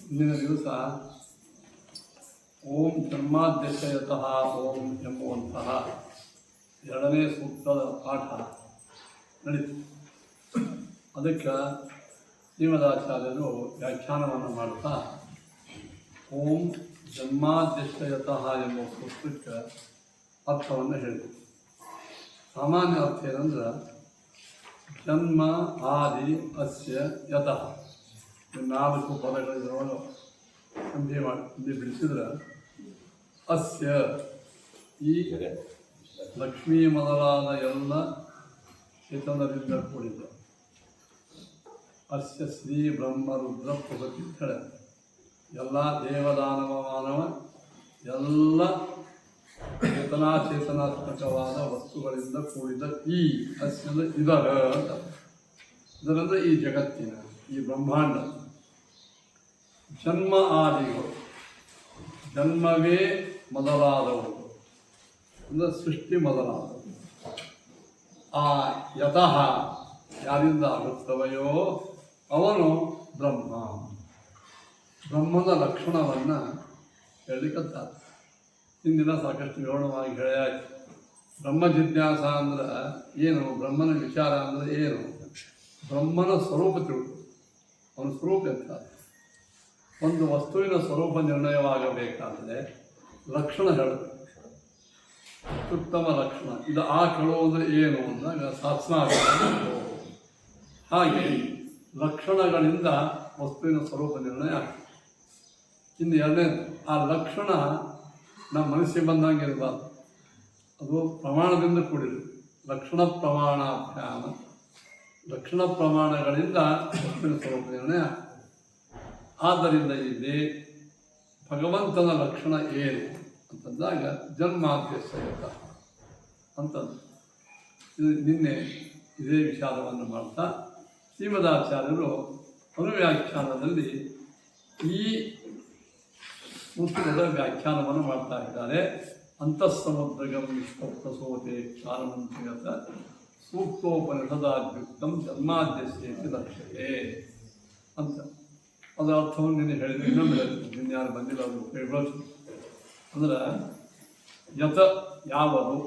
ಇಂದಿನ ದಿವಸ ಓಂ ಜನ್ಮಾದ್ಯಶಯತಃ ಓಂ ಎಂಬುವಂತಹ ಎರಡನೇ ಸೂಕ್ತದ ಪಾಠ ನಡೀತು. ಅದಕ್ಕೆ ಶ್ರೀಮದಾಚಾರ್ಯರು ವ್ಯಾಖ್ಯಾನವನ್ನು ಮಾಡುತ್ತಾ ಓಂ ಜನ್ಮಾದ್ಯಶಯತಃ ಎಂಬ ಸೂತ್ರಕ್ಕೆ ಅರ್ಥವನ್ನು ಹೇಳಿದರು. ಸಾಮಾನ್ಯ ಅರ್ಥ ಏನಂದ್ರೆ ಜನ್ಮ ಆದಿ ಅಸ್ಯ ಯತಃ ನಾಲ್ಕು ಪದಗಳಿರೋ ಸಂಧಿ ಬಿಡಿಸಿದ್ರೆ ಅಸ್ಯ ಈ ಲಕ್ಷ್ಮೀ ಮೊದಲಾದ ಎಲ್ಲ ಚೇತನದಿಂದ ಕೂಡಿದ ಅಸ್ಯ ಶ್ರೀ ಬ್ರಹ್ಮ ರುದ್ರ ಪ್ರಗತಿ ಹೇಳ ಎಲ್ಲ ದೇವದಾನವ ಮಾನವ ಎಲ್ಲ ಚೇತನಾತ್ಮಕವಾದ ವಸ್ತುಗಳಿಂದ ಕೂಡಿದ ಈ ಅಸ್ಯದ ಇದರ ಅಂತ ಇದರಂದ್ರೆ ಈ ಜಗತ್ತಿನ ಈ ಬ್ರಹ್ಮಾಂಡ ಜನ್ಮ ಆದಿಗಳು ಜನ್ಮವೇ ಮೊದಲಾದವು ಅಂದರೆ ಸೃಷ್ಟಿ ಮೊದಲಾದವು. ಆ ಯತಃ ಯಾರಿಂದ ಆಗುತ್ತವೆಯೋ ಅವನು ಬ್ರಹ್ಮ. ಬ್ರಹ್ಮದ ಲಕ್ಷಣವನ್ನು ಹೇಳಲಿಕ್ಕಂತಾರೆ. ಹಿಂದಿನ ಸಾಕಷ್ಟು ವಿವರಣವಾಗಿ ಹೇಳಿಯಾಯ್ತು. ಬ್ರಹ್ಮ ಜಿಜ್ಞಾಸ ಅಂದ್ರೆ ಏನು, ಬ್ರಹ್ಮನ ವಿಚಾರ ಅಂದರೆ ಏನು, ಬ್ರಹ್ಮನ ಸ್ವರೂಪ ತಿಳ್ಕು. ಅವನ ಸ್ವರೂಪ ಎಂತ. ಒಂದು ವಸ್ತುವಿನ ಸ್ವರೂಪ ನಿರ್ಣಯವಾಗಬೇಕಾದರೆ ಲಕ್ಷಣ ಹೇಳಬೇಕು. ಅತ್ಯುತ್ತಮ ಲಕ್ಷಣ ಇದು ಆ ಕೇಳುವುದ್ರೆ ಏನು ಅಂದಾಗ ಶಾಸ್ತ್ರ. ಹಾಗೆ ಲಕ್ಷಣಗಳಿಂದ ವಸ್ತುವಿನ ಸ್ವರೂಪ ನಿರ್ಣಯ ಆಗ್ತದೆ. ಇನ್ನು ಎರಡನೇದು, ಆ ಲಕ್ಷಣ ನಮ್ಮ ಮನಸ್ಸಿಗೆ ಬಂದಂಗೆ ಇರಬಾರ್ದು. ಅದು ಪ್ರಮಾಣದಿಂದ ಕೂಡಿದೆ. ಲಕ್ಷಣ ಪ್ರಮಾಣಾಭ್ಯಾಮ, ಲಕ್ಷಣ ಪ್ರಮಾಣಗಳಿಂದ ವಸ್ತುವಿನ ಸ್ವರೂಪ ನಿರ್ಣಯ. ಆದ್ದರಿಂದ ಇಲ್ಲಿ ಭಗವಂತನ ಲಕ್ಷಣ ಏನು ಅಂತಂದಾಗ ಜನ್ಮಾದ್ಯಶಯತ ಅಂತಂದು ಇದು ನಿನ್ನೆ ಇದೇ ವಿಚಾರವನ್ನು ಮಾಡ್ತಾ ಶ್ರೀಮದಾಚಾರ್ಯರು ಅನುವ್ಯಾಖ್ಯಾನದಲ್ಲಿ ಈ ಸೂತ್ರದ ವ್ಯಾಖ್ಯಾನವನ್ನು ಮಾಡ್ತಾ ಇದ್ದಾರೆ. ಅಂತಃಸಮುದ್ರಗಂ ವಿಶ್ವಪ್ರಸೋತೆ ಕ್ಷಾರಮಂತ್ರಿಯತ ಸೂಕ್ತೋಪನಿಷದಾದ್ಯುಕ್ತಂ ಜನ್ಮಾದ್ಯಶೇತಿ ಲಕ್ಷ್ಯತೆ ಅಂತ. ಅದರ ಅರ್ಥವನ್ನು ನಿನ್ನೆ ಹೇಳಿದ್ರೆ ಇನ್ನೊಂದು ನಿನ್ನೆ ಯಾರು ಬಂದಿಲ್ಲ ಅದು ಹೇಳ್ಬೋದು. ಅಂದ್ರೆ ಯತ ಯಾವುದು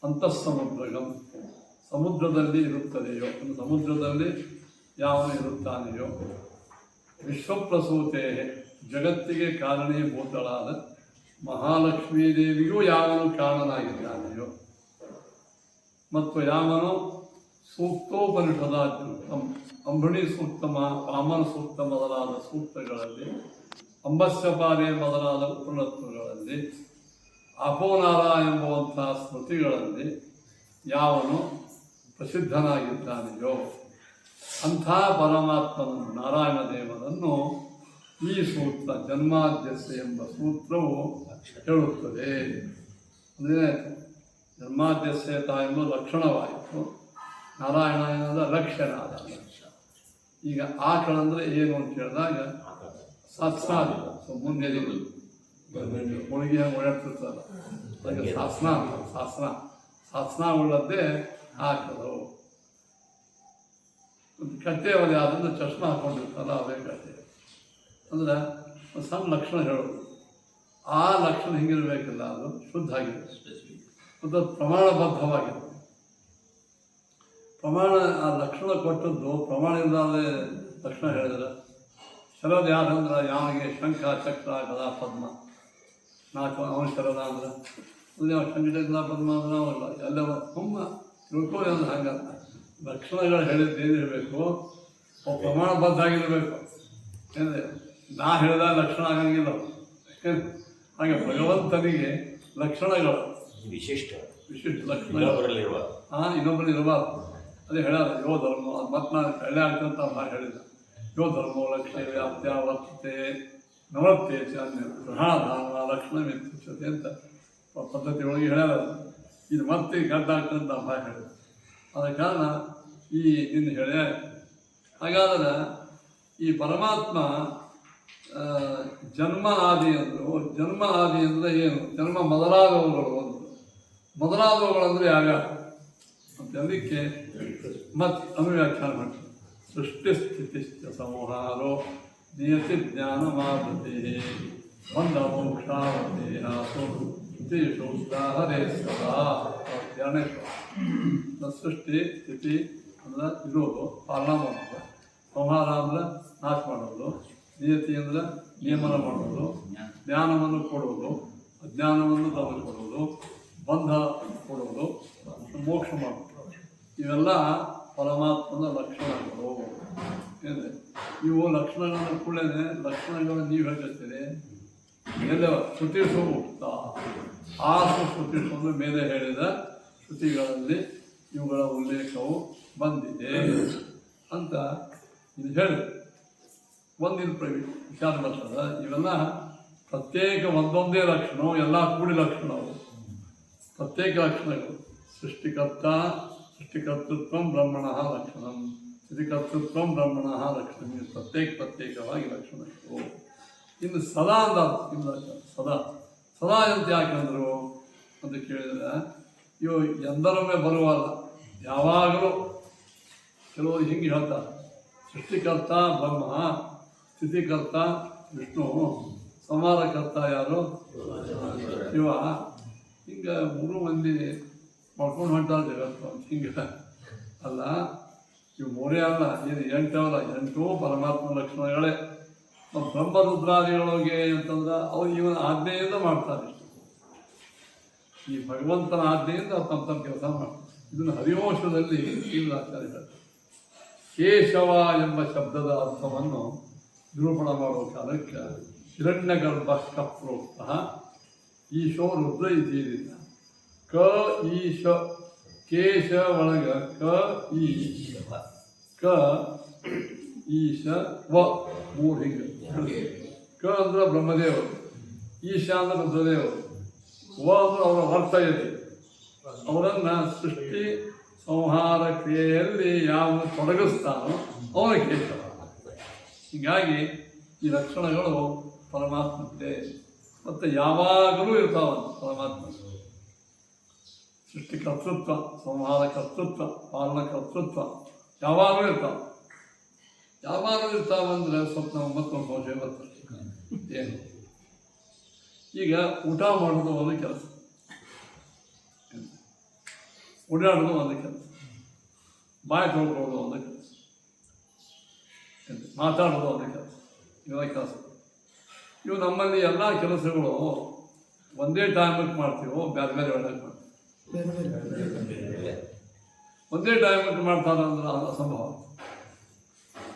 ಅಂತಃಸಮುದ್ರಗಂ ಸಮುದ್ರದಲ್ಲಿ ಇರುತ್ತದೆಯೋ, ಒಂದು ಸಮುದ್ರದಲ್ಲಿ ಯಾವನು ಇರುತ್ತಾನೆಯೋ, ವಿಶ್ವಪ್ರಸೂತೆ ಜಗತ್ತಿಗೆ ಕಾರಣೀಭೂತಳಾದ ಮಹಾಲಕ್ಷ್ಮೀ ದೇವಿಗೂ ಯಾವನು ಕಾರಣನಾಗಿದ್ದಾನೆಯೋ, ಮತ್ತು ಯಾವನು ಸೂಕ್ತೋಪನಿಷದಾದ್ಯುಕ್ತಂ ಅಂಬುಣಿ ಸೂಕ್ತ ವಾಮನ ಸೂಕ್ತ ಮೊದಲಾದ ಸೂಕ್ತಗಳಲ್ಲಿ, ಅಂಬಸ್ಯಪಾದೆ ಮೊದಲಾದ ಉಪನಿಷತ್ತುಗಳಲ್ಲಿ, ಅಪೋನಾರ ಎಂಬುವಂತಹ ಸ್ಮೃತಿಗಳಲ್ಲಿ ಯಾವನು ಪ್ರಸಿದ್ಧನಾಗಿದ್ದಾನೆಯೋ ಅಂಥ ಪರಮಾತ್ಮನನ್ನು ನಾರಾಯಣ ದೇವನನ್ನು ಈ ಸೂತ್ರ ಜನ್ಮಾದ್ಯಸ್ಯ ಎಂಬ ಸೂತ್ರವು ಹೇಳುತ್ತದೆ. ಅಂದರೆ ಜನ್ಮಾದ್ಯಸ್ಯತ ಎಂಬ ಲಕ್ಷಣವಾಯಿತು. ನಾರಾಯಣ ಏನಂದ್ರೆ ಲಕ್ಷಣ ಆದ. ಈಗ ಆಕಳ ಅಂದರೆ ಏನು ಅಂತ ಹೇಳಿದಾಗ ಶಾಸ್ತ್ರಾದಿ ಮುಂದೆ ಮುಳುಗಿ ಓಡಾಡ್ತಿರ್ತಾರ, ಅದಕ್ಕೆ ಶಾಸ್ತ್ರ ಉಳ್ಳದ್ದೇ ಆಕಳು. ಕಟ್ಟೆ ಅವಧಿ ಆದ್ರಿಂದ ಚಶ್ಮಾ ಹಾಕೊಂಡಿರ್ತಾರ, ಅವೇ ಕಟ್ಟೆ ಅಂದ್ರೆ ಸಣ್ಣ ಲಕ್ಷಣ ಹೇಳೋದು. ಆ ಲಕ್ಷಣ ಹಿಂಗಿರ್ಬೇಕಿಲ್ಲ, ಅದು ಶುದ್ಧ ಆಗಿರುತ್ತೆ ಮತ್ತು ಪ್ರಮಾಣಬದ್ಧವಾಗಿದೆ. ಪ್ರಮಾಣ ಆ ಲಕ್ಷಣ ಕೊಟ್ಟದ್ದು ಪ್ರಮಾಣ ಇಲ್ಲದೆ ಲಕ್ಷಣ ಹೇಳಿದ್ರೆ ಶರದ ಯಾರಂದ್ರೆ ಯಾವನಿಗೆ ಶಂಖ ಚಕ್ರ ಗದಾ ಪದ್ಮ ನಾಲ್ಕು ಅವನ ಶರದ ಅಂದ್ರೆ ಅಲ್ಲಿ ಶಂಖ ಗದಾ ಪದ್ಮ ಅಂದ್ರೆ ಅವಲ್ಲ ಎಲ್ಲ ತುಂಬ ತಿಳ್ಕೊಳ್ಳಿ ಅಂದ್ರೆ ಹಂಗಂತ ಲಕ್ಷಣಗಳು ಹೇಳಿದ್ದು ಏನಿರಬೇಕು, ಪ್ರಮಾಣಬದ್ಧ ಆಗಿರಬೇಕು. ಏನಿದೆ ನಾ ಹೇಳಿದ ಲಕ್ಷಣ ಆಗಂಗಿಲ್ಲ. ಹಾಗೆ ಭಗವಂತನಿಗೆ ಲಕ್ಷಣಗಳು ವಿಶಿಷ್ಟ ಲಕ್ಷಣಗಳು ಇನ್ನೊಬ್ಬರಲ್ಲಿ ಇರಬಾರ್ದು. ಅದೇ ಹೇಳ್ಯಾರ ಯೋ ಧರ್ಮ. ಮತ್ತು ನಾನು ಕಳ್ಳೆ ಆಗ್ತಂತ ಹೇಳಿದ ಯೋ ಧರ್ಮೋ ಲಕ್ಷ್ಯ ವ್ಯಾಪ್ತ್ಯ ವರ್ತತೆ ನವರತ್ತೆ ಗ್ರಹಣಧಾರಣ ಲಕ್ಷಣ ವ್ಯಕ್ತಿಸತೆ ಅಂತ ಪದ್ಧತಿ ಒಳಗೆ ಹೇಳ್ಯಾರ. ಇದು ಮತ್ತೆ ಗಡ್ಡ ಆಗ್ತಂತ ಹೇಳಿದ. ಆದ ಕಾರಣ ಈ ನಿನ್ನ ಹೇಳ್ಯ. ಹಾಗಾದ್ರೆ ಈ ಪರಮಾತ್ಮ ಜನ್ಮ ಆದಿ ಅಂದರು. ಜನ್ಮ ಆದಿ ಅಂದರೆ ಏನು? ಜನ್ಮ ಮೊದಲಾದವುಗಳು. ಒಂದು ಮೊದಲಾದವುಗಳಂದರೆ ಯಾವ್ಯಾವ ಅಂತ ಅದಕ್ಕೆ ಮತ್ತೆ ಅನುವ್ಯಾಖ್ಯಾನ ಮಾಡ್ತಾರೆ. ಸೃಷ್ಟಿಸ್ಥಿತಿಶ್ಚ ಸಂಹಾರೋ ನಿಯತಿ ಜ್ಞಾನಮಾವೃತಿ ಬಂಧ ಮೋಕ್ಷಾವತಿ ಹಾಸು ಶ್ರುತಿಷು ಉದಾಹರೇ ಸದಾ ಸೃಷ್ಟಿ ಸ್ಥಿತಿ ಅಂದ್ರೆ ಇರೋದು, ಪಾಲನ ಮಾಡೋದು, ಸಂಹಾರ ಅಂದ್ರೆ ನಾಶ ಮಾಡೋದು, ನಿಯತಿ ಅಂದರೆ ನಿಯಮನ ಮಾಡೋದು, ಜ್ಞಾನವನ್ನು ಕೊಡೋದು, ಅಜ್ಞಾನವನ್ನು ಕೊಡೋದು, ಬಂಧ ಕೊಡೋದು, ಮೋಕ್ಷ ಮಾಡೋದು. ಇವೆಲ್ಲ ಪರಮಾತ್ಮನ ಲಕ್ಷಣಗಳು. ಏನಿದೆ ಇವು ಲಕ್ಷಣಗಳ ಕೂಡಲೇ ಲಕ್ಷಣಗಳು ನೀವು ಹೇಳ್ತೀರಿ ಎಲ್ಲ ಶ್ರುತಿಸು ಮುಕ್ತ. ಆಸು ಶ್ರುತಿಸು ಮೇಲೆ ಹೇಳಿದ ಶ್ರುತಿಗಳಲ್ಲಿ ಇವುಗಳ ಉಲ್ಲೇಖವು ಬಂದಿದೆ ಅಂತ ಇದು ಹೇಳಿ ಒಂದಿನ ವಿಚಾರ ಬರ್ತದೆ. ಇವೆಲ್ಲ ಪ್ರತ್ಯೇಕ ಒಂದೊಂದೇ ಲಕ್ಷಣ, ಎಲ್ಲ ಕೂಡಿ ಲಕ್ಷಣವು ಪ್ರತ್ಯೇಕ ಲಕ್ಷಣಗಳು. ಸೃಷ್ಟಿಕರ್ತೃತ್ವ ಬ್ರಹ್ಮಣ ಲಕ್ಷಣ, ಸ್ಥಿತಿಕರ್ತೃತ್ವ ಬ್ರಹ್ಮಣ ಲಕ್ಷಣ, ಪ್ರತ್ಯೇಕವಾಗಿ ಲಕ್ಷಣಗಳು. ಇನ್ನು ಸದಾ ಅಂದ ಇಲ್ಲ, ಸದಾ ಅಂತ ಯಾಕಂದ್ರು ಅಂತ ಕೇಳಿದರೆ ಇವು ಎಂದರೊಮ್ಮೆ ಬರುವಲ್ಲ, ಯಾವಾಗಲೂ. ಕೆಲವರು ಹಿಂಗೆ ಹೇಳ್ತಾರೆ, ಸೃಷ್ಟಿಕರ್ತ ಬ್ರಹ್ಮ, ಸ್ಥಿತಿಕರ್ತ ವಿಷ್ಣು, ಸಂಹಾರಕರ್ತ ಯಾರು ಶಿವ. ಹಿಂಗೆ 3 ಮಂದಿ ಮಾಡ್ಕೊಂಡು ಹೊಂಟಾರ ಜಗತ್ತು. ಹಿಂಗೆ ಅಲ್ಲ, ಇವು 3 ಅಲ್ಲ, ಇದು 8 ಅಲ್ಲ, 8 ಪರಮಾತ್ಮ ಲಕ್ಷಣಗಳೇ. ಬ್ರಹ್ಮರುದ್ರಾದಿಗಳಿಗೆ ಅಂತಂದ್ರೆ ಅವ್ರು ಇವನ ಆಜ್ಞೆಯಿಂದ ಮಾಡ್ತಾರೆ. ಈ ಭಗವಂತನ ಆಜ್ಞೆಯಿಂದ ತಮ್ಮ ತಮ್ಮ ಕೆಲಸ ಮಾಡ್ತಾರೆ. ಇದನ್ನು ಹರಿವಂಶದಲ್ಲಿ ಆಚಾರ್ಯ ಹೇಳ್ತಾರೆ. ಕೇಶವ ಎಂಬ ಶಬ್ದದ ಅರ್ಥವನ್ನು ನಿರೂಪಣೆ ಮಾಡುವ ಕಾಲಕ್ಕೆ ಹಿರಣ್ಯಗರ್ಭ ಪ್ರೋಕ್ತ ಈಶೋ ರುದ್ರ ಇದ್ದೀರಿಲ್ಲ. ಕ ಈಶ ಕೇಶ ಒಳಗ ಕ ಈಶ ವ 3 ಹಿಂಗೆ. ಕ ಅಂದ್ರೆ ಬ್ರಹ್ಮದೇವರು, ಈಶ ಅಂದ್ರೆ ರುದ್ರದೇವರು, ವ ಅಂದ್ರೆ ಅವರ ವರ್ತಯತಿ. ಅವರನ್ನು ಸೃಷ್ಟಿ ಸಂಹಾರ ಕ್ರಿಯೆಯಲ್ಲಿ ಯಾವ ತೊಡಗಿಸ್ತಾನೋ ಅವನ ಕೇಶವ. ಹೀಗಾಗಿ ಈ ಲಕ್ಷಣಗಳು ಪರಮಾತ್ಮಕ್ಕೆ ಮತ್ತು ಯಾವಾಗಲೂ ಇರ್ತಾವಂತ. ಪರಮಾತ್ಮ ಸೃಷ್ಟಿ ಕರ್ತೃತ್ವ, ಸಂಹಾರ ಕರ್ತೃತ್ವ, ಪಾಲನ ಕರ್ತೃತ್ವ ಯಾವಾಗಲೂ ಇರ್ತಾವೆ. ಯಾವಾಗಲೂ ಇರ್ತಾವಂದ್ರೆ ಸ್ವಲ್ಪ ಮತ್ತೊಂದು ಸಂಶಯ ಬರ್ತದೆ. ಏನು ಈಗ ಊಟ ಮಾಡೋದು ಒಂದು ಕೆಲಸ, ಓಡಾಡೋದು ಒಂದು ಕೆಲಸ, ಬಾಯಿ ತೊಳ್ಕೊಳ್ಳೋದು ಒಂದು ಕೆಲಸ, ಮಾತಾಡೋದು ಒಂದು ಕೆಲಸ, ಇವೆಲ್ಲ ಕೆಲಸ. ಇವು ನಮ್ಮಲ್ಲಿ ಎಲ್ಲ ಕೆಲಸಗಳು ಒಂದೇ ಟೈಮಿಗೆ ಮಾಡ್ತೀವೋ ಬೇರೆ ಬೇರೆ ವೇಳೆಗೆ ಮಾಡ್ತೀವಿ. ಒಂದೇ ಟೈಮಿಗೆ ಮಾಡ್ತಾರೆ ಅಂದ್ರೆ ಅದು ಅಸಂಭವ.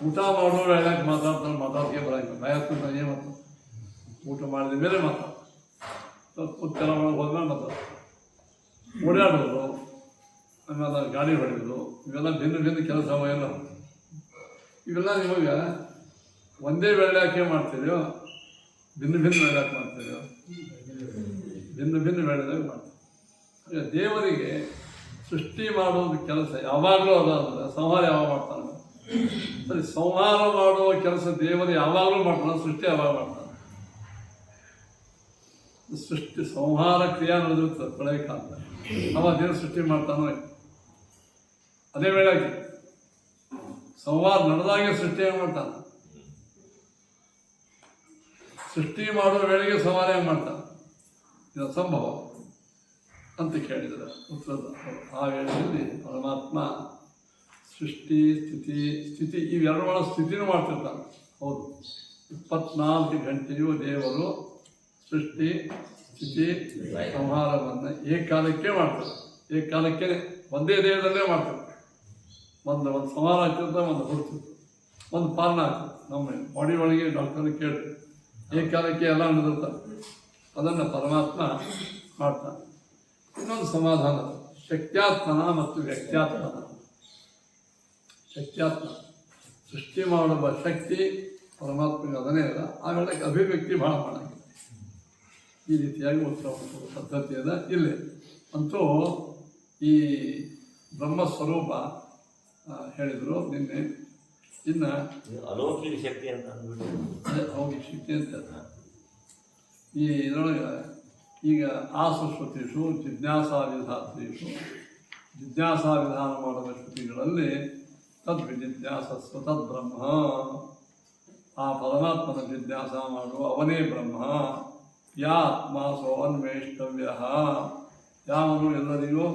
ಊಟ ಮಾಡೋ ವೇಳೆಗೆ ಮಾತಾಡ್ಕೆ ಬರೋಂಗಿಲ್ಲ. ಬಾಯತ್ತು ಏನೇ ಮಾತಾಡ, ಊಟ ಮಾಡಿದ ಮೇಲೆ ಮಾತಾಡ, ಕೂತ್ಕೆಲ್ಲ ಒಳಗೆ ಹೋದ್ಮೇಲೆ ಮಾತಾಡ, ಓಡಾಡೋದು, ಆಮೇಲೆ ಗಾಡಿ ಹೊಡೆಯೋದು, ಇವೆಲ್ಲ ಭಿನ್ನ ಕೆಲಸ ಎಲ್ಲ. ಇವೆಲ್ಲ ನಿಮಗೆ ಒಂದೇ ವೇಳೆಯಾಕೆ ಮಾಡ್ತೀರೋ, ಭಿನ್ನ ವೇಳೆಯಾಕೆ ಮಾಡ್ತೀರೋ, ಭಿನ್ನ ವೇಳೆದಾಗ ಮಾಡ್ತೀವಿ. ಹಾಗೆ ದೇವರಿಗೆ ಸೃಷ್ಟಿ ಮಾಡೋದು ಕೆಲಸ ಯಾವಾಗಲೂ ಅದಾದ್ರೆ ಸಂಹಾರ ಯಾವಾಗ ಮಾಡ್ತಾನೆ? ಸರಿ, ಸಂಹಾರ ಮಾಡುವ ಕೆಲಸ ದೇವರು ಯಾವಾಗಲೂ ಮಾಡ್ತಾನೆ, ಸೃಷ್ಟಿ ಯಾವಾಗ ಮಾಡ್ತಾನೆ? ಸೃಷ್ಟಿ ಸಂಹಾರ ಕ್ರಿಯಾ ನಡೆದಿರ್ತದೆ ಪ್ರಳಯ ಕಾಲ, ಅವ ದೇವರು ಸೃಷ್ಟಿ ಮಾಡ್ತಾನೋ. ಅದೇ ವೇಳೆಗೆ ಸಂವಾದ ನಡೆದಾಗೆ ಸೃಷ್ಟಿ ಮಾಡ್ತಾನೆ. ಸೃಷ್ಟಿ ಮಾಡುವ ವೇಳೆಗೆ ಸಂಹಾರ ಮಾಡ್ತಾನೆ. ಇದು ಅಸಂಭವ ಅಂತ ಕೇಳಿದರೆ ಉತ್ತರದ ಆ ವೇಳೆಯಲ್ಲಿ ಪರಮಾತ್ಮ ಸೃಷ್ಟಿ ಸ್ಥಿತಿ ಇವೆರಡುಗಳ ಸ್ಥಿತಿನೂ ಮಾಡ್ತಿರ್ತಾನೆ. ಹೌದು, 24 ಗಂಟೆಯೂ ದೇವರು ಸೃಷ್ಟಿ ಸ್ಥಿತಿ ಸಂಹಾರವನ್ನು ಏಕಾಲಕ್ಕೆ ಮಾಡ್ತಾರೆ. ಏಕಾಲಕ್ಕೆ ಒಂದೇ ದೇಹದಲ್ಲೇ ಮಾಡ್ತಾರೆ. ಒಂದು ಸಂಹಾರ ಆಗ್ತಿರ್ತಾರೆ, ಒಂದು ಹುಡ್ತಿರ್ತಾರೆ, ಒಂದು ಪಾಲನ ಆಗ್ತದೆ. ನಮ್ಮ ಬಾಡಿ ಒಳಗೆ ಡಾಕ್ಟರ್ ಕೇಳಿ ಏಕಾಲಕ್ಕೆ ಎಲ್ಲ ನಡೆದಿರ್ತಾರೆ. ಅದನ್ನು ಪರಮಾತ್ಮ ಮಾಡ್ತಾನೆ. ಇನ್ನೊಂದು ಸಮಾಧಾನ, ಶಕ್ತ್ಯಾತ್ಮನ ಮತ್ತು ವ್ಯಕ್ತ್ಯಾತ್ಮನ. ಶಕ್ತ್ಯಾತ್ಮ ಸೃಷ್ಟಿ ಮಾಡುವ ಶಕ್ತಿ ಪರಮಾತ್ಮಗೆ ಅದನ್ನೇ ಇಲ್ಲ. ಆಮೇಲೆ ಅಭಿವ್ಯಕ್ತಿ ಭಾಳ ಮಾಡಂಗಿಲ್ಲ. ಈ ರೀತಿಯಾಗಿ ಉತ್ತರ ಪದ್ಧತಿ ಅದ. ಇಲ್ಲಿ ಅಂತೂ ಈ ಬ್ರಹ್ಮಸ್ವರೂಪ ಹೇಳಿದರು ನಿನ್ನೆ. ಇನ್ನು ಅಲೌಕಿಕ ಶಕ್ತಿ ಅಂತ ಅಲೌಕಿಕ ಶಕ್ತಿ ಅಂತ ಈ ಇದರೊಳಗೆ ಈಗ ಆಸುಶ್ರುತಿಷು ಜಿಜ್ಞಾಸಾ ವಿಧಾನ ಮಾಡುವ ಶ್ರುತಿಗಳಲ್ಲಿ ತದ್ವಿಜಿಜ್ಞಾಸಸ್ವ ತದ್ಬ್ರಹ್ಮ. ಆ ಪರಮಾತ್ಮನ ಜಿಜ್ಞಾಸ ಮಾಡು, ಅವನೇ ಬ್ರಹ್ಮ. ಯಾತ್ಮ ಸೋನ್ವೇಷ್ಟವ್ಯ, ಯಾವನು ಎಲ್ಲರಿಗೂ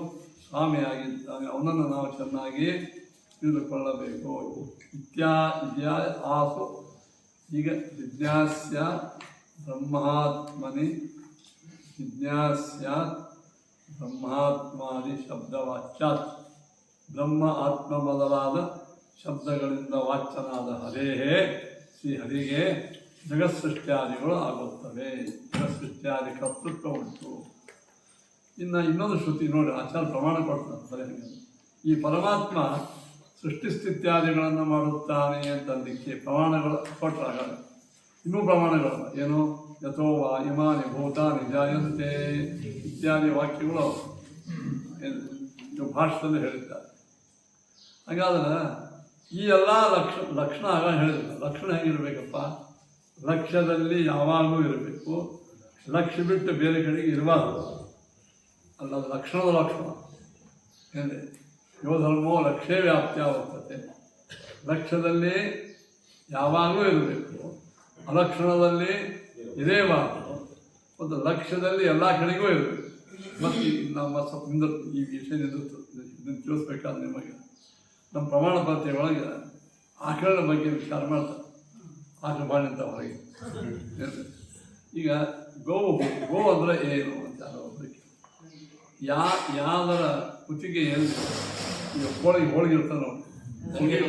ಸ್ವಾಮಿಯಾಗಿದ್ದಾನೆ ಅವನನ್ನು ನಾವು ಚೆನ್ನಾಗಿ ತಿಳಿದುಕೊಳ್ಳಬೇಕು. ಇತ್ಯಾ ಆಸು. ಈಗ ಜಿಜ್ಞಾಸ್ಯ ಬ್ರಹ್ಮಾತ್ಮನಿ, ಜಿಜ್ಞಾಸ್ಯಾತ್ ಬ್ರಹ್ಮಾತ್ಮಾದಿ ಶಬ್ದವಾಚ್ಯಾತ್. ಬ್ರಹ್ಮ ಆತ್ಮ ಮೊದಲಾದ ಶಬ್ದಗಳಿಂದ ವಾಚ್ಯನಾದ ಹರೇಹೇ, ಶ್ರೀ ಹರಿಗೆ ಜಗತ್ಸೃಷ್ಟ್ಯಾದಿಗಳು ಆಗುತ್ತವೆ. ಜಗತ್ಸೃಷ್ಟ್ಯಾದಿ ಕರ್ತೃತ್ವ ಉಂಟು. ಇನ್ನು ಇನ್ನೊಂದು ಶ್ರುತಿ ನೋಡಿ, ಆಚಾರ್ಯ ಪ್ರಮಾಣ ಕೊಡ್ತಾರೆ. ಈ ಪರಮಾತ್ಮ ಸೃಷ್ಟಿಸ್ಥಿತ್ಯಾದಿಗಳನ್ನು ಮಾಡುತ್ತಾನೆ ಅಂತಂದಕ್ಕೆ ಪ್ರಮಾಣಗಳು ಕೊಟ್ಟರಾಗ ಇನ್ನೂ ಪ್ರಮಾಣಗಳು ಏನು, ಯಥೋ ವಾ ಇಮಾನಿ ಭೂತಾನಿ ಜಾಯಂತೆ ಇತ್ಯಾದಿ ವಾಕ್ಯಗಳು ಭಾಷೆಯಲ್ಲಿ ಹೇಳಿದ್ದಾರೆ. ಹಾಗಾದ್ರೆ ಈ ಎಲ್ಲ ಲಕ್ಷಣ ಆಗ ಹೇಳಿದ್ರು. ಲಕ್ಷಣ ಹೇಗಿರಬೇಕಪ್ಪ? ಲಕ್ಷ್ಯದಲ್ಲಿ ಯಾವಾಗಲೂ ಇರಬೇಕು, ಲಕ್ಷ್ಯ ಬಿಟ್ಟು ಬೇರೆ ಕಡೆಗೆ ಇರಬಾರ್ದು. ಅಲ್ಲದ ಲಕ್ಷಣದ ಲಕ್ಷಣ ಏನಿದೆ, ಯೋ ಧರ್ಮೋ ಲಕ್ಷ್ಯ ವ್ಯಾಪ್ತಿಯ ವರ್ತತೆ. ಲಕ್ಷ್ಯದಲ್ಲಿ ಯಾವಾಗಲೂ ಇರಬೇಕು, ಅಲಕ್ಷಣದಲ್ಲಿ ಇರೇಬಾರದು, ಮತ್ತು ಲಕ್ಷ್ಯದಲ್ಲಿ ಎಲ್ಲ ಕಡೆಗೂ ಇರಬೇಕು. ಮತ್ತು ನಮ್ಮ ಸ್ವಲ್ಪ ಈ ವಿಷಯ ಇದನ್ನು ತಿಳಿಸ್ಬೇಕಾದ್ರೆ ನಿಮಗೆ ನಮ್ಮ ಪ್ರಮಾಣ ಪತ್ರ ಒಳಗೆ ಆಕಳನ ಬಗ್ಗೆ ವಿಚಾರ ಮಾಡ್ತಾರೆ. ಆಕಳ ಬಾಳಿಂದ ಹೊರಗೆ ಈಗ ಗೋ ಅಂದರೆ ಏನು ಅಂತ ಒಬ್ಬರಿಗೆ ಯಾವ್ದರ ಕುತ್ತಿಗೆ ಏನು, ಈಗ ಹೋಳಿಗೆ ಇರ್ತಾನೆ ನೋಡಿ, ಹಿಂಗೆ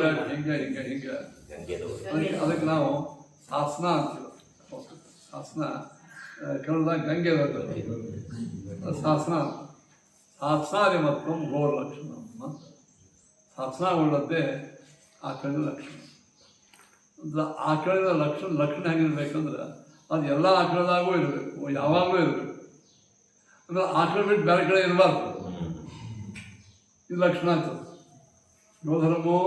ಅದಕ್ಕೆ ನಾವು ಶಾಸನ ಅಂತೀವಿ. ಶಾಸನ ಕನ್ನಡದಾಗ ಗಂಗೆ ಶಾಸನ. ಶಾಸನಾದಿ ಮತ್ತು ಗೋರ ಲಕ್ಷಣ ಅಂತ. ಶಾಸನ ಉಳ್ಳದ್ದೇ ಆಕಳಿನ ಲಕ್ಷಣ. ಆಕಳಿನ ಲಕ್ಷಣ ಹೆಂಗಿರ್ಬೇಕಂದ್ರೆ ಅದು ಎಲ್ಲ ಆಕಳದಾಗೂ ಇರಬೇಕು, ಯಾವಾಗಲೂ ಇರಬೇಕು. ಅಂದ್ರೆ ಆಕಳ ಬಿಟ್ಟು ಬೇರೆ ಕಡೆ ಇರಬಾರ್ದು. ಇದು ಲಕ್ಷಣ ಆಗ್ತದೆ. ಯೋಧರ್ಮೋ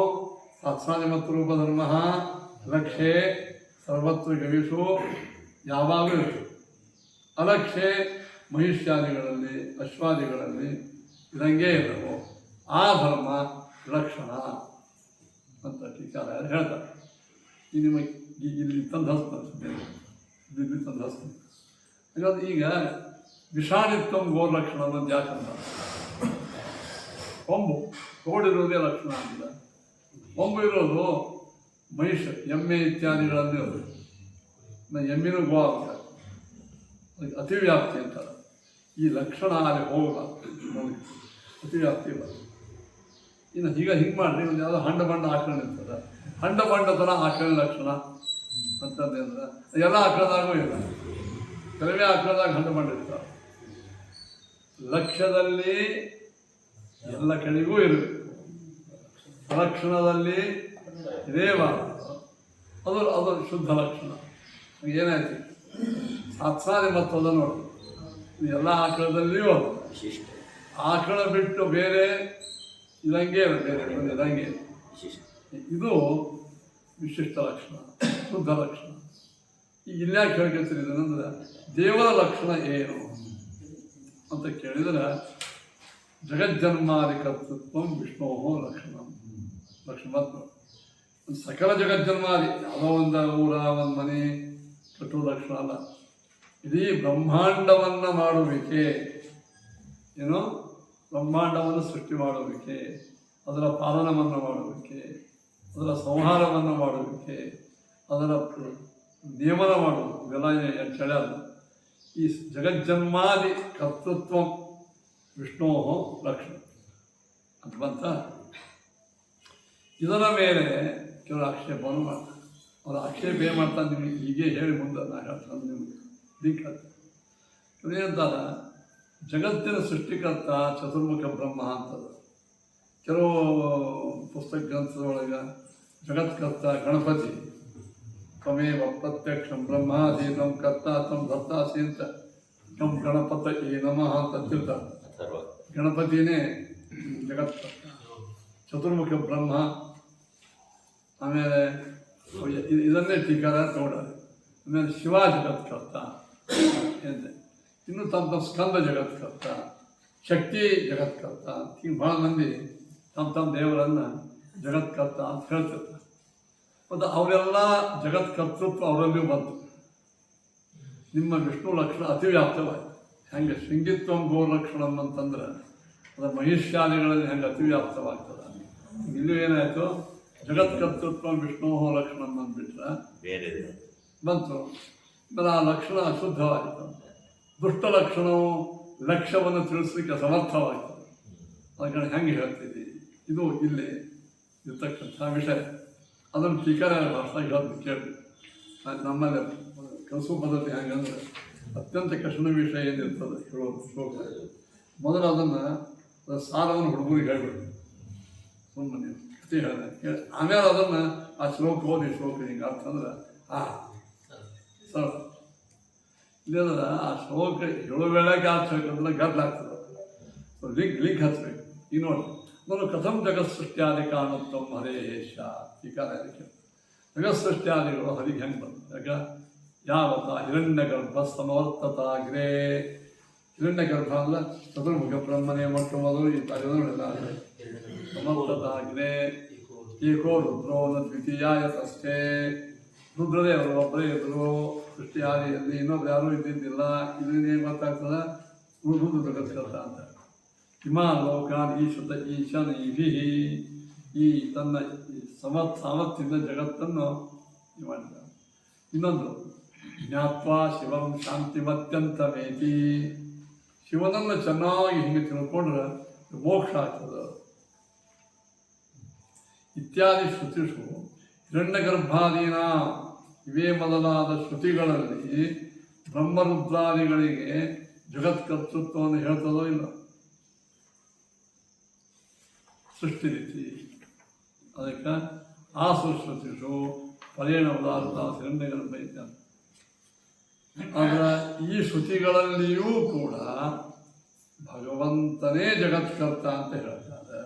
ಶಾಸನಾದಿ ಮತ್ತು ರೂಪಧರ್ಮ ಲಕ್ಷ್ಯೆ ಸರ್ವತ್ರ ಗವಿಸು, ಯಾವಾಗಲೂ ಇರ್ತದೆ. ಅಲಕ್ಷ್ಯೆ ಮಹಿಷ್ಯಾದಿಗಳಲ್ಲಿ ಅಶ್ವಾದಿಗಳಲ್ಲಿ ಇರಂಗೇ ಇರವು. ಆ ಧರ್ಮ ಲಕ್ಷಣ ಅಂತ ಟೀಕಾರ ಹೇಳ್ತಾರೆ. ಈ ನಿಮಗೆ ಇಲ್ಲಿ ತಂದು ಹಸ್ತಾರೆ, ಇಲ್ಲಿ ತಂದು ಹಸ್ತಾರೆ. ಹಾಗಾದ್ರೆ ಈಗ ವಿಷಾಣಿತ್ವ ಗೋಲಕ್ಷಣ ಅನ್ನೋದು ಯಾಕಂತ, ಕೊಂಬು ತೋಡಿರೋದೇ ಲಕ್ಷಣ ಅಂತಿಲ್ಲ. ಕೊಂಬು ಇರೋದು ಮಹಿಷ ಎಮ್ಮೆ ಇತ್ಯಾದಿಗಳಲ್ಲಿ ಇರೋದು. ಎಮ್ಮೆನೂ ಗೋ ಆಗ್ತಾರೆ, ಅದಕ್ಕೆ ಅತಿವ್ಯಾಪ್ತಿ ಅಂತಾರೆ. ಈ ಲಕ್ಷಣ ಅಲ್ಲಿ ಹೋಗಬಾರ್ದು, ಅತಿವ್ಯಾಪ್ತಿ ಇಲ್ಲ. ಇನ್ನು ಹಿಂಗೆ ಮಾಡಿರಿ, ಒಂದು ಯಾವುದೋ ಹಂಡ ಬಂಡ ಆಕರಣ ಇರ್ತದೆ, ಹಂಡ ಬಂಡತನ ಆಕರಣ ಲಕ್ಷಣ ಅಂತಂದ್ರೆ ಎಲ್ಲ ಆಕಳದಾಗೂ ಇಲ್ಲ. ಕೆಲವೇ ಆಕಳದಾಗ ಹಂಡ ಬಂಡ ಇರ್ತಾರೆ. ಲಕ್ಷ್ಯದಲ್ಲಿ ಎಲ್ಲ ಕಡೆಗೂ ಇರಬೇಕು, ಲಕ್ಷಣದಲ್ಲಿ ಇರೇಬಾರದು. ಅದು ಶುದ್ಧ ಲಕ್ಷಣ. ಏನಾಯ್ತು ಸಾತ್ಸಾರಿ ಮತ್ತು ಅದ ನೋಡಿ, ಎಲ್ಲ ಆಕಳದಲ್ಲಿಯೂ ಅದು ಆಕಳ ಬಿಟ್ಟು ಬೇರೆ ಇದಂಗೆ ಬೇರೆ ಇದಂಗೆ. ಇದು ವಿಶಿಷ್ಟ ಲಕ್ಷಣ, ಶುದ್ಧ ಲಕ್ಷಣ. ಈಗ ಇಲ್ಯಾಕೆ ಹೇಳ್ಕೊಳ್ತಿರಿದಂದ್ರೆ ದೇವರ ಲಕ್ಷಣ ಏನು ಅಂತ ಕೇಳಿದರೆ ಜಗಜ್ಜನ್ಮಾದಿ ಕರ್ತೃತ್ವ ವಿಷ್ಣೋ ಲಕ್ಷಣ. ಲಕ್ಷಣ ಸಕಲ ಜಗಜ್ಜನ್ಮಾದಿ, ಯಾವುದೋ ಒಂದು ಊರ ಒಂದು ಮನೆ ಕಟ್ಟುವ ಲಕ್ಷಣ ಅಲ್ಲ. ಇಡೀ ಬ್ರಹ್ಮಾಂಡವನ್ನು ಮಾಡುವಿಕೆ, ಏನು ಬ್ರಹ್ಮಾಂಡವನ್ನು ಸೃಷ್ಟಿ ಮಾಡುವಿಕೆ, ಅದರ ಪಾಲನವನ್ನು ಮಾಡುವಿಕೆ, ಅದರ ಸಂಹಾರವನ್ನು ಮಾಡುವಿಕೆ, ಅದರ ನಿಯಮನ ಮಾಡುವುದು, ಇವೆಲ್ಲ ಹೇಳ್ಯಾರ. ಈ ಜಗಜ್ಜನ್ಮಾದಿ ಕರ್ತೃತ್ವ ವಿಷ್ಣೋ ಲಕ್ಷಣ ಅಂತ ಬಂತ. ಇದರ ಮೇಲೆ ಕೆಲವು ಆಕ್ಷೇಪವನ್ನು ಮಾಡ್ತಾರೆ. ಅವರ ಆಕ್ಷೇಪ ಏನು ಮಾಡ್ತಾನೆ ನಿಮಗೆ ಹೀಗೆ ಹೇಳಿ ಮುಂದೆ ನಾ ಹೇಳ್ತಾನೆ ನಿಮಗೆ ದಿಕ್ಕ. ಏನಂತಾರ, ಜಗತ್ತಿನ ಸೃಷ್ಟಿಕರ್ತ ಚತುರ್ಮುಖ ಬ್ರಹ್ಮ ಅಂತದ. ಕೆಲವು ಪುಸ್ತಕ ಗ್ರಂಥದೊಳಗೆ ಜಗತ್ಕರ್ತ ಗಣಪತಿ, ತ್ವಮೇವ ಪ್ರತ್ಯಕ್ಷಂ ಬ್ರಹ್ಮಾಧೀನಂ ಕರ್ತ ತಂ ಭರ್ತಾಸಿ ಅಂತ ತಂ ಗಣಪತ ಏ ನಮಃ ಅಂತ ತಿಳ್ತಾರೆ. ಗಣಪತಿನೇ ಜಗತ್ಕರ್ತ, ಚತುರ್ಮುಖ ಬ್ರಹ್ಮ. ಆಮೇಲೆ ಇದನ್ನೇ ಟೀಕಾರ ನೋಡೋದು. ಆಮೇಲೆ ಶಿವ ಜಗತ್ಕರ್ತ ಎಂದೆ. ಇನ್ನು ತಮ್ಮ ಸ್ಕಂದ ಜಗತ್ಕರ್ತ, ಶಕ್ತಿ ಜಗತ್ಕರ್ತ. ಈಗ ಭಾಳ ಮಂದಿ ತಮ್ಮ ದೇವರನ್ನು ಜಗತ್ಕರ್ತ ಅಂತ ಹೇಳ್ತಿರ್ತಾರೆ. ಮತ್ತು ಅವರೆಲ್ಲ ಜಗತ್ಕರ್ತೃತ್ವ ಅವರಲ್ಲಿಯೂ ಬಂತು. ನಿಮ್ಮ ವಿಷ್ಣು ಲಕ್ಷಣ ಅತಿವ್ಯಾಪ್ತವಾಯಿತು. ಹೆಂಗೆ ಶೃಂಗಿತ್ವ ಗೋಲಕ್ಷಣಂ ಅಂತಂದ್ರೆ ಅದು ಮಹಿಷ್ಯಾದಿಗಳಲ್ಲಿ ಹೆಂಗೆ ಅತಿವ್ಯಾಪ್ತವಾಗ್ತದೆ, ಇಲ್ಲೂ ಏನಾಯಿತು ಜಗತ್ಕರ್ತೃತ್ವ ವಿಷ್ಣು ಲಕ್ಷಣಂ ಅಂದ್ಬಿಟ್ರೆ ಬೇರೆ ಬಂತು. ಅಂದರೆ ಆ ಲಕ್ಷಣ ಅಶುದ್ಧವಾಯಿತು. ದುಷ್ಟ ಲಕ್ಷಣವು ಲಕ್ಷ್ಯವನ್ನು ತಿಳಿಸ್ಲಿಕ್ಕೆ ಸಮರ್ಥವಾಗ್ತದೆ. ಅದಕ್ಕೆ ಹೆಂಗೆ ಹೇಳ್ತೀವಿ, ಇದು ಇಲ್ಲಿ ಇರ್ತಕ್ಕಂಥ ವಿಷಯ. ಅದನ್ನು ಟೀಕಾರ ಭಾಷೆ ಹೇಳೋದು ಕೇಳಿ. ನಮ್ಮಲ್ಲಿ ಕಲಿಸುವ ಪದ್ಧತಿ ಹೆಂಗಂದ್ರೆ ಅತ್ಯಂತ ಕಠಿಣ ವಿಷಯ ಏನಿರ್ತದೆ ಹೇಳೋದು ಶ್ಲೋಕ. ಮೊದಲು ಅದನ್ನು ಸಾರವನ್ನು ಹುಡುಗರಿಗೆ ಹೇಳ್ಬಿಡಿ, ಸುಮ್ಮನೆ ಕಥೆ ಹೇಳಿದೆ. ಆಮೇಲೆ ಅದನ್ನು ಆ ಶ್ಲೋಕ ಓದಿ ಶ್ಲೋಕ ಹಿಂಗೆ ಅರ್ಥ ಅಂದ್ರೆ ಸರ್ ಇಲ್ಲಂದ್ರೆ ಆ ಶ್ಲೋಕ ಹೇಳೋ ವೇಳೆಗೆ ಅರ್ಥ ಹೇಳ್ಕೊಂಡ್ರೆ ಗಡ್ಲಾಗ್ತದೆ. ಲಿಂಕ್ ಹಚ್ಬೇಕು. ಈಗ ನೋಡಿ ನಾನು ಕಥಂ ಜಗತ್ ಸೃಷ್ಟ್ಯಾದಿ ಕಾರಣತ್ವ ಹರೇಶ ಟೀಕಾರ ಅದಕ್ಕೆ ಜಗತ್ ಸೃಷ್ಟ್ಯಾದಿಗಳು ಹರಿಗೆ ಹೆಂಗೆ ಬಂತು? ಯಾಕೆ ಯಾವತ್ತ ಹಿರಣ್ಯ ಗರ್ಭ ಸಮವರ್ತತಾಗ್ರೇ. ಹಿರಣ್ಯ ಗರ್ಭ ಅಂದ್ರೆ ಚತುರ್ಮುಖ ಬ್ರಹ್ಮನೇ ಮೊಟ್ಟಮೊದಲು ಈ ತಲೆಲ್ಲ ಸಮವರ್ತತಾಗ್ರೇ ಏಕೋ ರುದ್ರೋ ನ ದ್ವಿತೀಯಾಯ ತಸ್ಥೆ. ರುದ್ರದೇವರು ಒಬ್ಬರೇ ಇದ್ರು ಸೃಷ್ಟಿಯಾದಿಯಲ್ಲಿ, ಇನ್ನೊಬ್ರು ಯಾರೂ ಇದ್ದಿದ್ದಿಲ್ಲ. ಇದರಿಂದ ಏನು ಗೊತ್ತಾಗ್ತದೆ? ರುದ್ರ ಜಗತ್ಕರ್ತ ಅಂತ. ಹಿಮಾಲೋಕಾನ್ ಈಶ್ವತ ಈಶಾನ ಈ ತನ್ನ ಸಾಮರ್ಥ್ಯದಿಂದ ಜಗತ್ತನ್ನು ಮಾಡಿದ. ಇನ್ನೊಂದು ಜ್ಞಾತ್ವಾ ಶಿವಂ ಶಾಂತಿಮತ್ಯಂತಮೇತಿ. ಶಿವನನ್ನು ಚೆನ್ನಾಗಿ ಹಿಂಗೆ ತಿಳ್ಕೊಂಡ್ರೆ ಮೋಕ್ಷ ಆಗ್ತದೆ. ಇತ್ಯಾದಿ ಶ್ರುತಿಷು ಹಿರಣ್ಯಗರ್ಭಾದೀನ ಇವೇ ಮೊದಲಾದ ಶ್ರುತಿಗಳಲ್ಲಿ ಬ್ರಹ್ಮರುದ್ರಾದಿಗಳಿಗೆ ಜಗತ್ಕರ್ತೃತ್ವವನ್ನು ಹೇಳ್ತದೋ ಇಲ್ಲ. ಸೃಷ್ಟಿ ರೀತಿ ಅದಕ್ಕೆ ಆ ಸುಶ್ರುತಿಷು ಪರೇಣ ಉದಾಹರಣ ಹಿರಣ್ಯಗರ್ಭ ಇದ್ದಂತೆ. ಆದರೆ ಈ ಶ್ರುತಿಗಳಲ್ಲಿಯೂ ಕೂಡ ಭಗವಂತನೇ ಜಗತ್ಕರ್ತ ಅಂತ ಹೇಳ್ತಾರೆ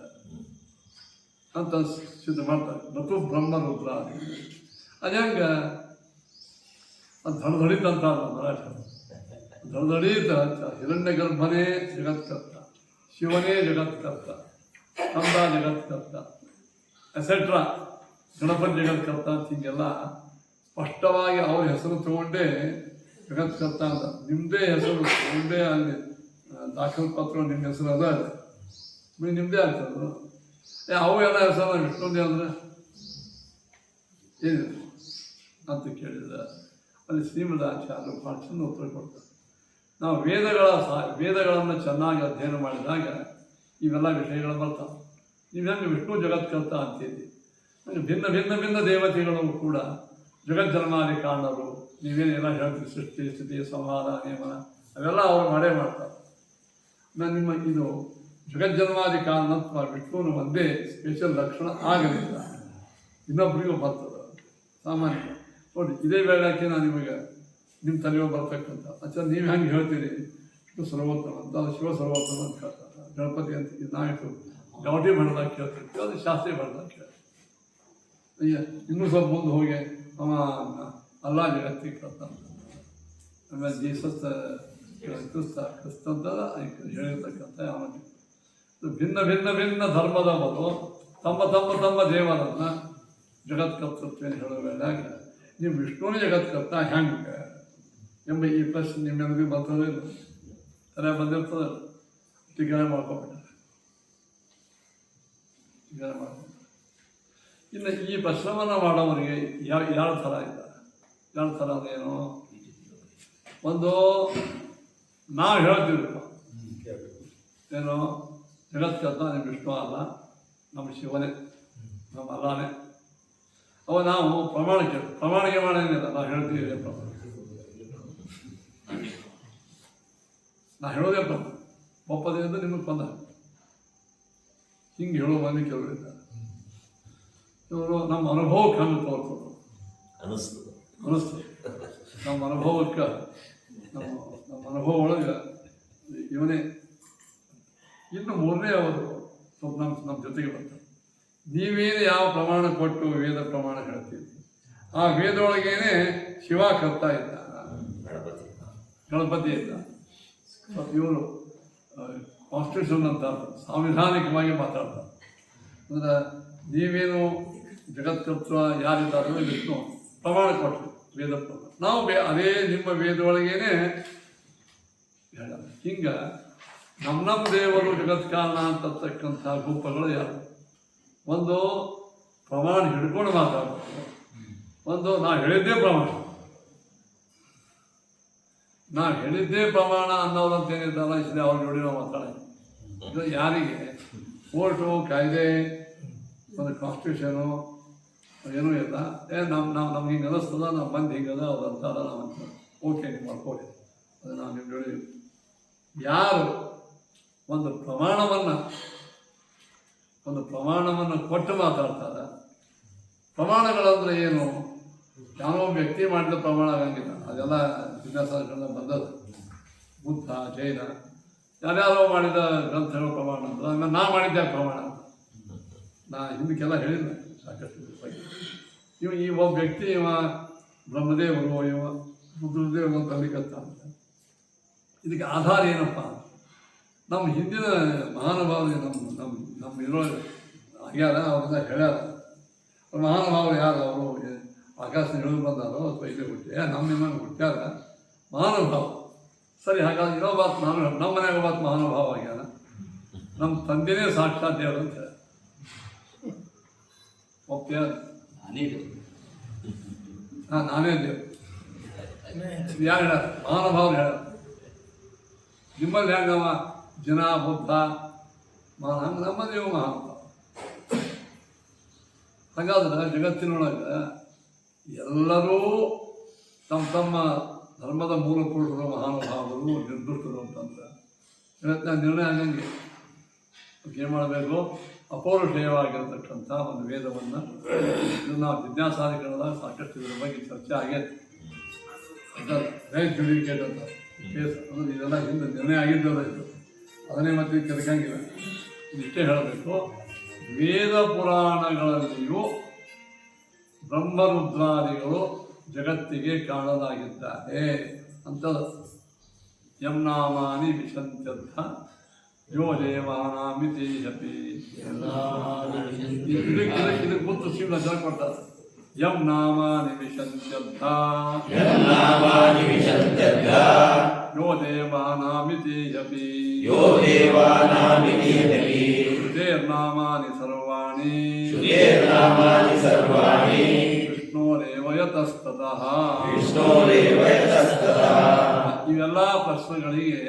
ಅಂತ ಸಿದ್ಧ ಮಾಡ್ತಾರೆ. ನತು ಬ್ರಹ್ಮರುದ್ರಾದಿ ಅದಂಗೆ ಅದು ಧಡಧಡಿತಂತ ಮರಾಠ ಧಡಧಡಿತ ಹಿರಣ್ಯ ಗರ್ಭನೇ ಜಗತ್ಕರ್ತ, ಶಿವನೇ ಜಗತ್ಕರ್ತ, ಕಂದ ಜಗತ್ಕರ್ತ ಎಸೆಟ್ರಾ, ಗಣಪತಿ ಜಗತ್ಕರ್ತ ಅಂತ ಹಿಂಗೆಲ್ಲ ಸ್ಪಷ್ಟವಾಗಿ ಅವ್ರ ಹೆಸರು ತಗೊಂಡೇ ಜಗತ್ಕರ್ತ ಅಂತ. ನಿಮ್ಮದೇ ಹೆಸರು ತಗೊಂಡೇ ಅಲ್ಲಿ ದಾಖಲೆ ಪತ್ರ ನಿಮ್ಮ ಹೆಸರು ಅದ ನಿಮ್ಮದೇ ಆಗ್ತದೆ. ಅವು ಎಲ್ಲ ಹೆಸರು ವಿಷ್ಣುದೇ ಅಂದರೆ ಏನಿದೆ ಅಂತ ಕೇಳಿದ್ರೆ ಅಲ್ಲಿ ಶ್ರೀಮದಾಚಾರ್ಯರು ಭಾಳ ಚೆಂದ ಉತ್ತರ ಕೊಡ್ತಾರೆ. ನಾವು ವೇದಗಳನ್ನು ಚೆನ್ನಾಗಿ ಅಧ್ಯಯನ ಮಾಡಿದಾಗ ಇವೆಲ್ಲ ವಿಷಯಗಳು ಬರ್ತಾವೆ. ನೀವು ಹೆಂಗೆ ವಿಷ್ಣು ಜಗತ್ಕರ್ತ ಅಂತೀರಿ, ಹಂಗೆ ಭಿನ್ನ ಭಿನ್ನ ಭಿನ್ನ ದೇವತೆಗಳು ಕೂಡ ಜಗಜ್ಜನ್ಮಾದಿ ಕಾರಣರು. ನೀವೇನೆಲ್ಲ ಹೇಳ್ತೀರಿ ಸೃಷ್ಟಿ ಸ್ಥಿತಿ ಸಂಹಾರ ನಿಯಮನ ಅವೆಲ್ಲ ಅವರು ಮಾಡೇ ಮಾಡ್ತಾರೆ. ನಾನು ನಿಮ್ಮ ಇದು ಜಗಜ್ಜನ್ಮಾದಿ ಕಾರಣತ್ವ ವಿಷ್ಣುವಿನ ಒಂದೇ ಸ್ಪೆಷಲ್ ಲಕ್ಷಣ ಆಗಲಿಲ್ಲ, ಇನ್ನೊಬ್ಬರಿಗೂ ಬರ್ತದೆ ಸಾಮಾನ್ಯ. ನೋಡಿ ಇದೇ ವೇಳಕ್ಕೆ ನಾನು ನಿಮಗೆ ನಿಮ್ಮ ತಲೆಯೋ ಬರ್ತಕ್ಕಂಥ ಅಚ್ಚ ನೀವು ಹೆಂಗೆ ಹೇಳ್ತೀರಿ ವಿಷ್ಣು ಸರ್ವೋತ್ತಮ ಅಂತ, ಅದು ಶಿವ ಸರ್ವೋತ್ತಮ ಅಂತ ಹೇಳ್ತಾರೆ. ಗಣಪತಿ ಅಂತ ನಾವಿಟ್ಟು ಗೌಟಿ ಮಾಡಿದಾಗ ಕೇಳ್ತಿರ್ತೀವಿ, ಅದು ಶಾಸ್ತ್ರೀಯ ಮಾಡಿದಾಗ ಕೇಳ್ತೀವಿ. ಅಯ್ಯ ಇನ್ನೂ ಸ್ವಲ್ಪ ಮುಂದೆ ಹೋಗಿ ಅವ ಅಲ್ಲ ಜಗತ್ತಿಗೆ ಕರ್ತ, ಆಮೇಲೆ ಜೀಸಸ್ ಕ್ರಿಸ್ತಂತ ಹೇಳಿರ್ತಕ್ಕಂಥ ಅವನಿಗೆ ಭಿನ್ನ ಭಿನ್ನ ಭಿನ್ನ ಧರ್ಮದವರು ತಮ್ಮ ತಮ್ಮ ತಮ್ಮ ದೇವರನ್ನು ಜಗತ್ಕರ್ತೃತ್ವ ಹೇಳೋ ವೇಳೆಯಾಗ ನೀವು ವಿಷ್ಣುವಿನ ಜಗತ್ಕರ್ತ ಹೆಂಗೆ ಎಂಬ ಈ ಪ್ರಶ್ನೆ ನಿಮ್ಮೆಲ್ಲರಿಗೂ ಬರ್ತದಿಲ್ಲ, ಸರಿಯಾಗಿ ಬಂದಿರ್ತದಲ್ಲ. ಟೀಕೆ ಮಾಡ್ಕೊಬಿಟ್ಟಾರೆ, ಟೀಕೆ ಮಾಡ್ಕೊಂಡು ಇನ್ನು ಈ ಪ್ರಶ್ನವನ್ನು ಮಾಡೋವರಿಗೆ ಎರಡು ಥರ ಇದ್ದಾರೆ. ಎರಡು ಥರ ಅದೇನು, ಒಂದು ನಾವು ಹೇಳ್ತೀವಿ ಏನು ಜಗತ್ಕರ್ತ ನಿಮ್ಮ ವಿಷ್ಣು ಅಲ್ಲ, ನಮ್ಮ ಶಿವನೇ, ನಮ್ಮ ಅಲ್ಲಾನೇ. ಅವ ನಾವು ಪ್ರಮಾಣಿಕೆ ಮಾಡೋದೇನಿಲ್ಲ, ನಾವು ಹೇಳ್ತೀವಿ ಪ್ರಮಾಣ. ನಾ ಹೇಳೋದೇ ಪ್ರಮಾಣ, ಒಪ್ಪದಿಂದ ನಿಮಗೆ ಬಂದ ಹಿಂಗೆ ಹೇಳೋ ಮಂದಿ ಕೆಲವರು ಇದ್ದಾರೆ. ಇವರು ನಮ್ಮ ಅನುಭವಕ್ಕೆ ಹಂಗೆ ತೋರ್ತದೆ ಅನ್ನಿಸ್ತದೆ. ನಮ್ಮ ಅನುಭವಕ್ಕೆ ನಮ್ಮ ಅನುಭವ ಒಳಗೆ ಇವನೇ. ಇನ್ನು ಮೂರನೇ ಅವರು ಸ್ವಲ್ಪ ನಮ್ಮ ಜೊತೆಗೆ ಬರ್ತಾರೆ. ನೀವೇನು ಯಾವ ಪ್ರಮಾಣ ಕೊಟ್ಟು ವೇದ ಪ್ರಮಾಣ ಹೇಳ್ತೀವಿ, ಆ ವೇದೊಳಗೇನೆ ಶಿವ ಕರ್ತ ಇದ್ದ, ಗಣಪತಿ ಇದ್ದ. ಇವರು ಕಾನ್ಸ್ಟಿಟ್ಯೂಷನ್ ಅಂತ ಸಂವಿಧಾನಿಕವಾಗಿ ಮಾತಾಡ್ತಾರೆ. ಅಂದರೆ ನೀವೇನು ಜಗತ್ಕರ್ತ ಯಾರಿದ್ದಾರೋ ವಿಷ್ಣು ಪ್ರಮಾಣ ಕೊಟ್ಟರು ವೇದ ಪ್ರಮಾಣ. ನಾವು ಅದೇ ನಿಮ್ಮ ವೇದೊಳಗೇನೆ ಹೇಳ. ಹಿಂಗೆ ನಮ್ಮ ದೇವರು ಜಗತ್ ಕಾರಣ ಅಂತಕ್ಕಂಥ ರೂಪಗಳು ಯಾರು? ಒಂದು ಪ್ರಮಾಣ ಹಿಡ್ಕೊಂಡು ಮಾತಾಡೋದು, ಒಂದು ನಾವು ಹೇಳಿದ್ದೇ ಪ್ರಮಾಣ. ನಾವು ಹೇಳಿದ್ದೇ ಪ್ರಮಾಣ ಅನ್ನೋದಂತ ಏನಿದ್ದಲ್ಲ ಇಷ್ಟೇ ಅವ್ರ ಜೋಡಿ ನಾವು ಮಾತಾಡೋದು. ಇದು ಯಾರಿಗೆ ಕೋರ್ಟು ಕಾಯ್ದೆ ಒಂದು ಕಾನ್ಸ್ಟಿಟ್ಯೂಷನು ಏನೂ ಇಲ್ಲ. ನಮ್ಗೆ ಹಿಂಗೆ ಅನ್ನಿಸ್ತದ, ನಮ್ಮ ಮಂದಿ ಹಿಂಗದ ಅದಂತ ಅದ ನಾವು ಅಂತ ಓಕೆ ನೀವು ಮಾಡ್ಕೊಳ್ಳಿ, ಅದು ನಾವು ನಿಮ್ಮ ಜೋಡಿ. ಯಾರು ಒಂದು ಪ್ರಮಾಣವನ್ನು ಕೊಟ್ಟು ಮಾತಾಡ್ತಾರೆ. ಪ್ರಮಾಣಗಳಂದ್ರೆ ಏನು? ಯಾರೋ ವ್ಯಕ್ತಿ ಮಾಡಿದ ಪ್ರಮಾಣ ಆಗಂಗಿಲ್ಲ. ಅದೆಲ್ಲ ಜಿಜ್ಞಾಸಗಳಿಂದ ಬಂದದ್ದು. ಬುದ್ಧ, ಜೈನ ಯಾರ್ಯಾರೋ ಮಾಡಿದ ಗ್ರಂಥಗಳು ಪ್ರಮಾಣ ಅಂತ. ನಾ ಮಾಡಿದ್ದೆ ಪ್ರಮಾಣ ಅಂತ ನಾ ಹಿಂದಕ್ಕೆಲ್ಲ ಹೇಳಿಲ್ಲ ಸಾಕಷ್ಟು ಬಗ್ಗೆ. ಈ ಒಬ್ಬ ವ್ಯಕ್ತಿ ಇವ ಬ್ರಹ್ಮದೇವರು, ಇವ ರುದ್ರದೇವರು ಅಂತ ಅಲ್ಲಿಕತ್ತ ಅಂತ. ಇದಕ್ಕೆ ಆಧಾರ ಏನಪ್ಪ? ನಮ್ಮ ಹಿಂದಿನ ಮಹಾನುಭಾವರು ನಮ್ಮ ಇರೋ ಆಗ್ಯಾರ, ಅವ್ರನ್ನ ಹೇಳ್ಯಾರ. ಮಹಾನುಭಾವರು ಯಾರು? ಅವರು ಆಕಾಶ ಇಳಿದು ಬಂದಾರೋ ಅಥವಾ ಇಲ್ಲೇ ಹುಟ್ಟಿ ನಮ್ಮ ಹುಟ್ಟ್ಯಾರ ಮಹಾನುಭಾವ. ಸರಿ, ಹಾಗಾಗಿ ಇರೋ ಬಾತ್ ನಾನು ನಮ್ಮ ಮನೆಯಾಗ ಬಾತ್ ಮಹಾನುಭಾವ ಆಗ್ಯಾನ. ನಮ್ಮ ತಂದೆನೇ ಸಾಕ್ಷಾತ್ ದೇವರು ಅಂತ ಹೇಳ ಒಪ್ಪ್ಯ. ನಾನೇ ದೇವರು ಯಾರು ಹೇಳ? ಮಹಾನುಭಾವರು ಹೇಳ. ನಿಮ್ಮಲ್ಲಿ ಹೆಂಗವ ಜನ ಬುದ್ಧ ಹಂಗೆ ನಮ್ಮದೇ ಮಹಾನುಭಾವ. ಹಾಗಾದ್ರೆ ಜಗತ್ತಿನೊಳಗೆ ಎಲ್ಲರೂ ತಮ್ಮ ಧರ್ಮದ ಮೂಲ ಪುರುಷರು, ಮಹಾನುಭಾವರು, ನಿರ್ದುಷ್ಟರು ಅಂತಂದ್ರೆ ಜಗತ್ತಿನ ನಿರ್ಣಯ ಆಗಂಗೆ ಏನು ಮಾಡಬೇಕು? ಅಪೌರುಷೇಯವಾಗಿರತಕ್ಕಂಥ ಒಂದು ವೇದವನ್ನು ಇದು ನಾವು ಜಿಜ್ಞಾಸಾಧಿಕರಣದಾಗ ಸಾಕಷ್ಟು ಇದ್ರ ಬಗ್ಗೆ ಚರ್ಚೆ ಆಗೈತೆ. ರೈಟ್ ಜುಡಿಕೇಟ್ ಅಂತ ಕೇಸ್ ಅಂದ್ರೆ ಇದೆಲ್ಲ ಹಿಂದೆ ನಿರ್ಣಯ ಆಗಿದ್ದಲ್ಲ. ಇದು ಅದನ್ನೇ ಮತ್ತೆ ಕೆದಕಂಗಿಲ್ಲ. ಇಷ್ಟೇ ಹೇಳಬೇಕು, ವೇದ ಪುರಾಣಗಳಲ್ಲಿಯೂ ಬ್ರಹ್ಮರುದ್ರಾದಿಗಳು ಜಗತ್ತಿಗೆ ಕಾಣಲಾಗಿದ್ದಾರೆ ಅಂತ. ಯಂ ನಾಮಾನಿ ವಿಶಂತ್ಯರ್ಥ ಯೋ ದೇವಾನಾಮಿತಿ ಜಪಿ. ಇದಕ್ಕೆ ಗೊತ್ತು ಶಿವನ ಜನ ಕೊಡ್ತಾರೆ. ಯಂ ನಾಮಾನಿ ವಿಶಂತ್ಯರ್ಥ ಯೋ ದೇವಾನಾಮಿತಿ ಜಪಿ. ಶ್ರುತೇರ್ನಾಮಾನಿ ಸರ್ವಾಣಿ ವಿಷ್ಣೋರೇವ ಯತಸ್ತತಃ. ಇವೆಲ್ಲ ಪ್ರಶ್ನೆಗಳಿಗೆ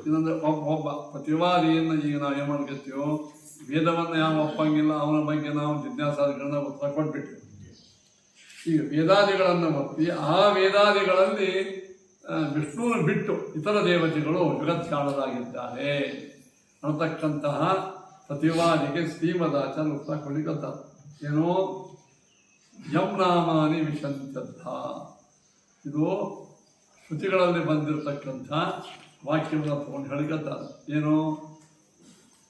ಇನ್ನೊಂದು ಒಬ್ಬ ಪ್ರತಿವಾದಿಯನ್ನು ಈಗ ನಾವು ಏನು ಮಾಡ್ಕೊತೀವೋ, ವೇದವನ್ನು ಯಾವ ಒಪ್ಪಂಗಿಲ್ಲ ಅವನ ಬಗ್ಗೆ ನಾವು ಜಿಜ್ಞಾಸಾದಿಗಳನ್ನ ಉತ್ತರ ಕೊಟ್ಬಿಟ್ಟಿವಿ. ಈಗ ವೇದಾದಿಗಳನ್ನು ಒಪ್ಪಿ ಆ ವೇದಾದಿಗಳಲ್ಲಿ ವಿಷ್ಣುವನ್ನು ಬಿಟ್ಟು ಇತರ ದೇವತೆಗಳು ಜಗತ್ ಕಾಣಲಾಗಿದ್ದಾರೆ ಅನ್ನತಕ್ಕಂತಹ ಪ್ರತಿವಾದಿಗೆ ಶ್ರೀಮದಾಚಾರ್ಯ ಉತ್ತರ ಕೊಡ್ಲಿಕ್ಕಂತಾರೆ. ಏನೋ ಯಂ ನಾಮಾನಿ ವಿಶಂತ್ಯರ್ಥ. ಇದು ಶ್ರುತಿಗಳಲ್ಲಿ ಬಂದಿರತಕ್ಕಂಥ ವಾಕ್ಯವನ್ನು ತಗೊಂಡು ಹೇಳಿಕತ್ತಾರೆ. ಏನು?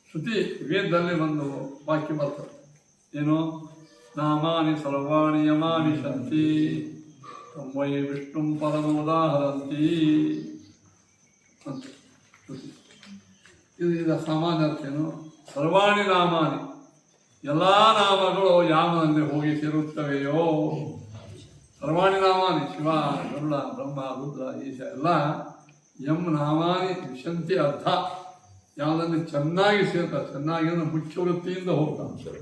ಶ್ರುತಿ ವೇದದಲ್ಲಿ ಒಂದು ವಾಕ್ಯ ಬರ್ತದೆ. ಏನು? ನಾಮಾನಿ ಸರ್ವಾಣಿ ಯಮಾನಿ ಶಂತಿ ವೈ ವಿಷ್ಣು ಪರಮೋದಾಹರಂತಿ ಅಂತ ಶ್ರುತಿ. ಇದು ಸಾಮಾನ್ಯ ಅರ್ಥ. ಏನು? ಸರ್ವಾಣಿ ನಾಮಾನಿ, ಎಲ್ಲ ನಾಮಗಳು ಯಾಮನಲ್ಲಿ ಹೋಗಿ ಸೇರುತ್ತವೆಯೋ. ಸರ್ವಾಣಿ ನಾಮಾನಿ, ಶಿವ, ಗರುಡ, ಬ್ರಹ್ಮ, ರುದ್ರ, ಈಶ ಎಲ್ಲ ಎಂ ನಾಮಾನಿ ವಿಶಂತಿ ಅರ್ಥ ಯಾವುದನ್ನು ಚೆನ್ನಾಗಿ ಸೇರ್ತಾರೆ. ಚೆನ್ನಾಗಿ ಅಂದ್ರೆ ಮುಖ್ಯ ವೃತ್ತಿಯಿಂದ ಹೋಗ್ತಾರೆ.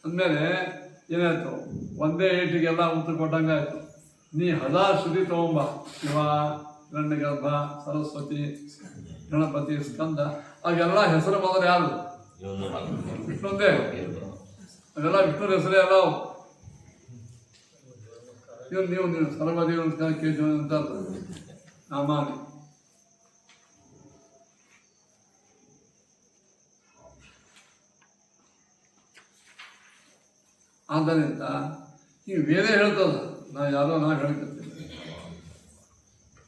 ಅಂದಮೇಲೆ ಏನಾಯ್ತು? ಒಂದೇ ಏಟಿಗೆಲ್ಲ ಉತ್ತರ ಕೊಟ್ಟಂಗೆ ಆಯಿತು. ನೀ ಶ್ರುತಿ ತಗೊಂಬ. ಶಿವ, ಹಿರಣ್ಯಗರ್ಭ, ಸರಸ್ವತಿ, ಗಣಪತಿ, ಸ್ಕಂದ, ಅವೆಲ್ಲ ಹೆಸರು ಮೊದಲು ಯಾರು? ವಿಷ್ಣುಂದೇ. ಅವೆಲ್ಲ ವಿಷ್ಣುರ ಹೆಸರೇ ಅಲ್ಲ. ನೀವು ಸರ್ವದೇವ ಕೇಶವ ಅಂತ ನಾಮಾನಿ. ಆದ್ದರಿಂದ ಈಗ ವೇದ ಹೇಳ್ತದ, ನಾವು ಹೇಳ್ಕೊತೀವಿ.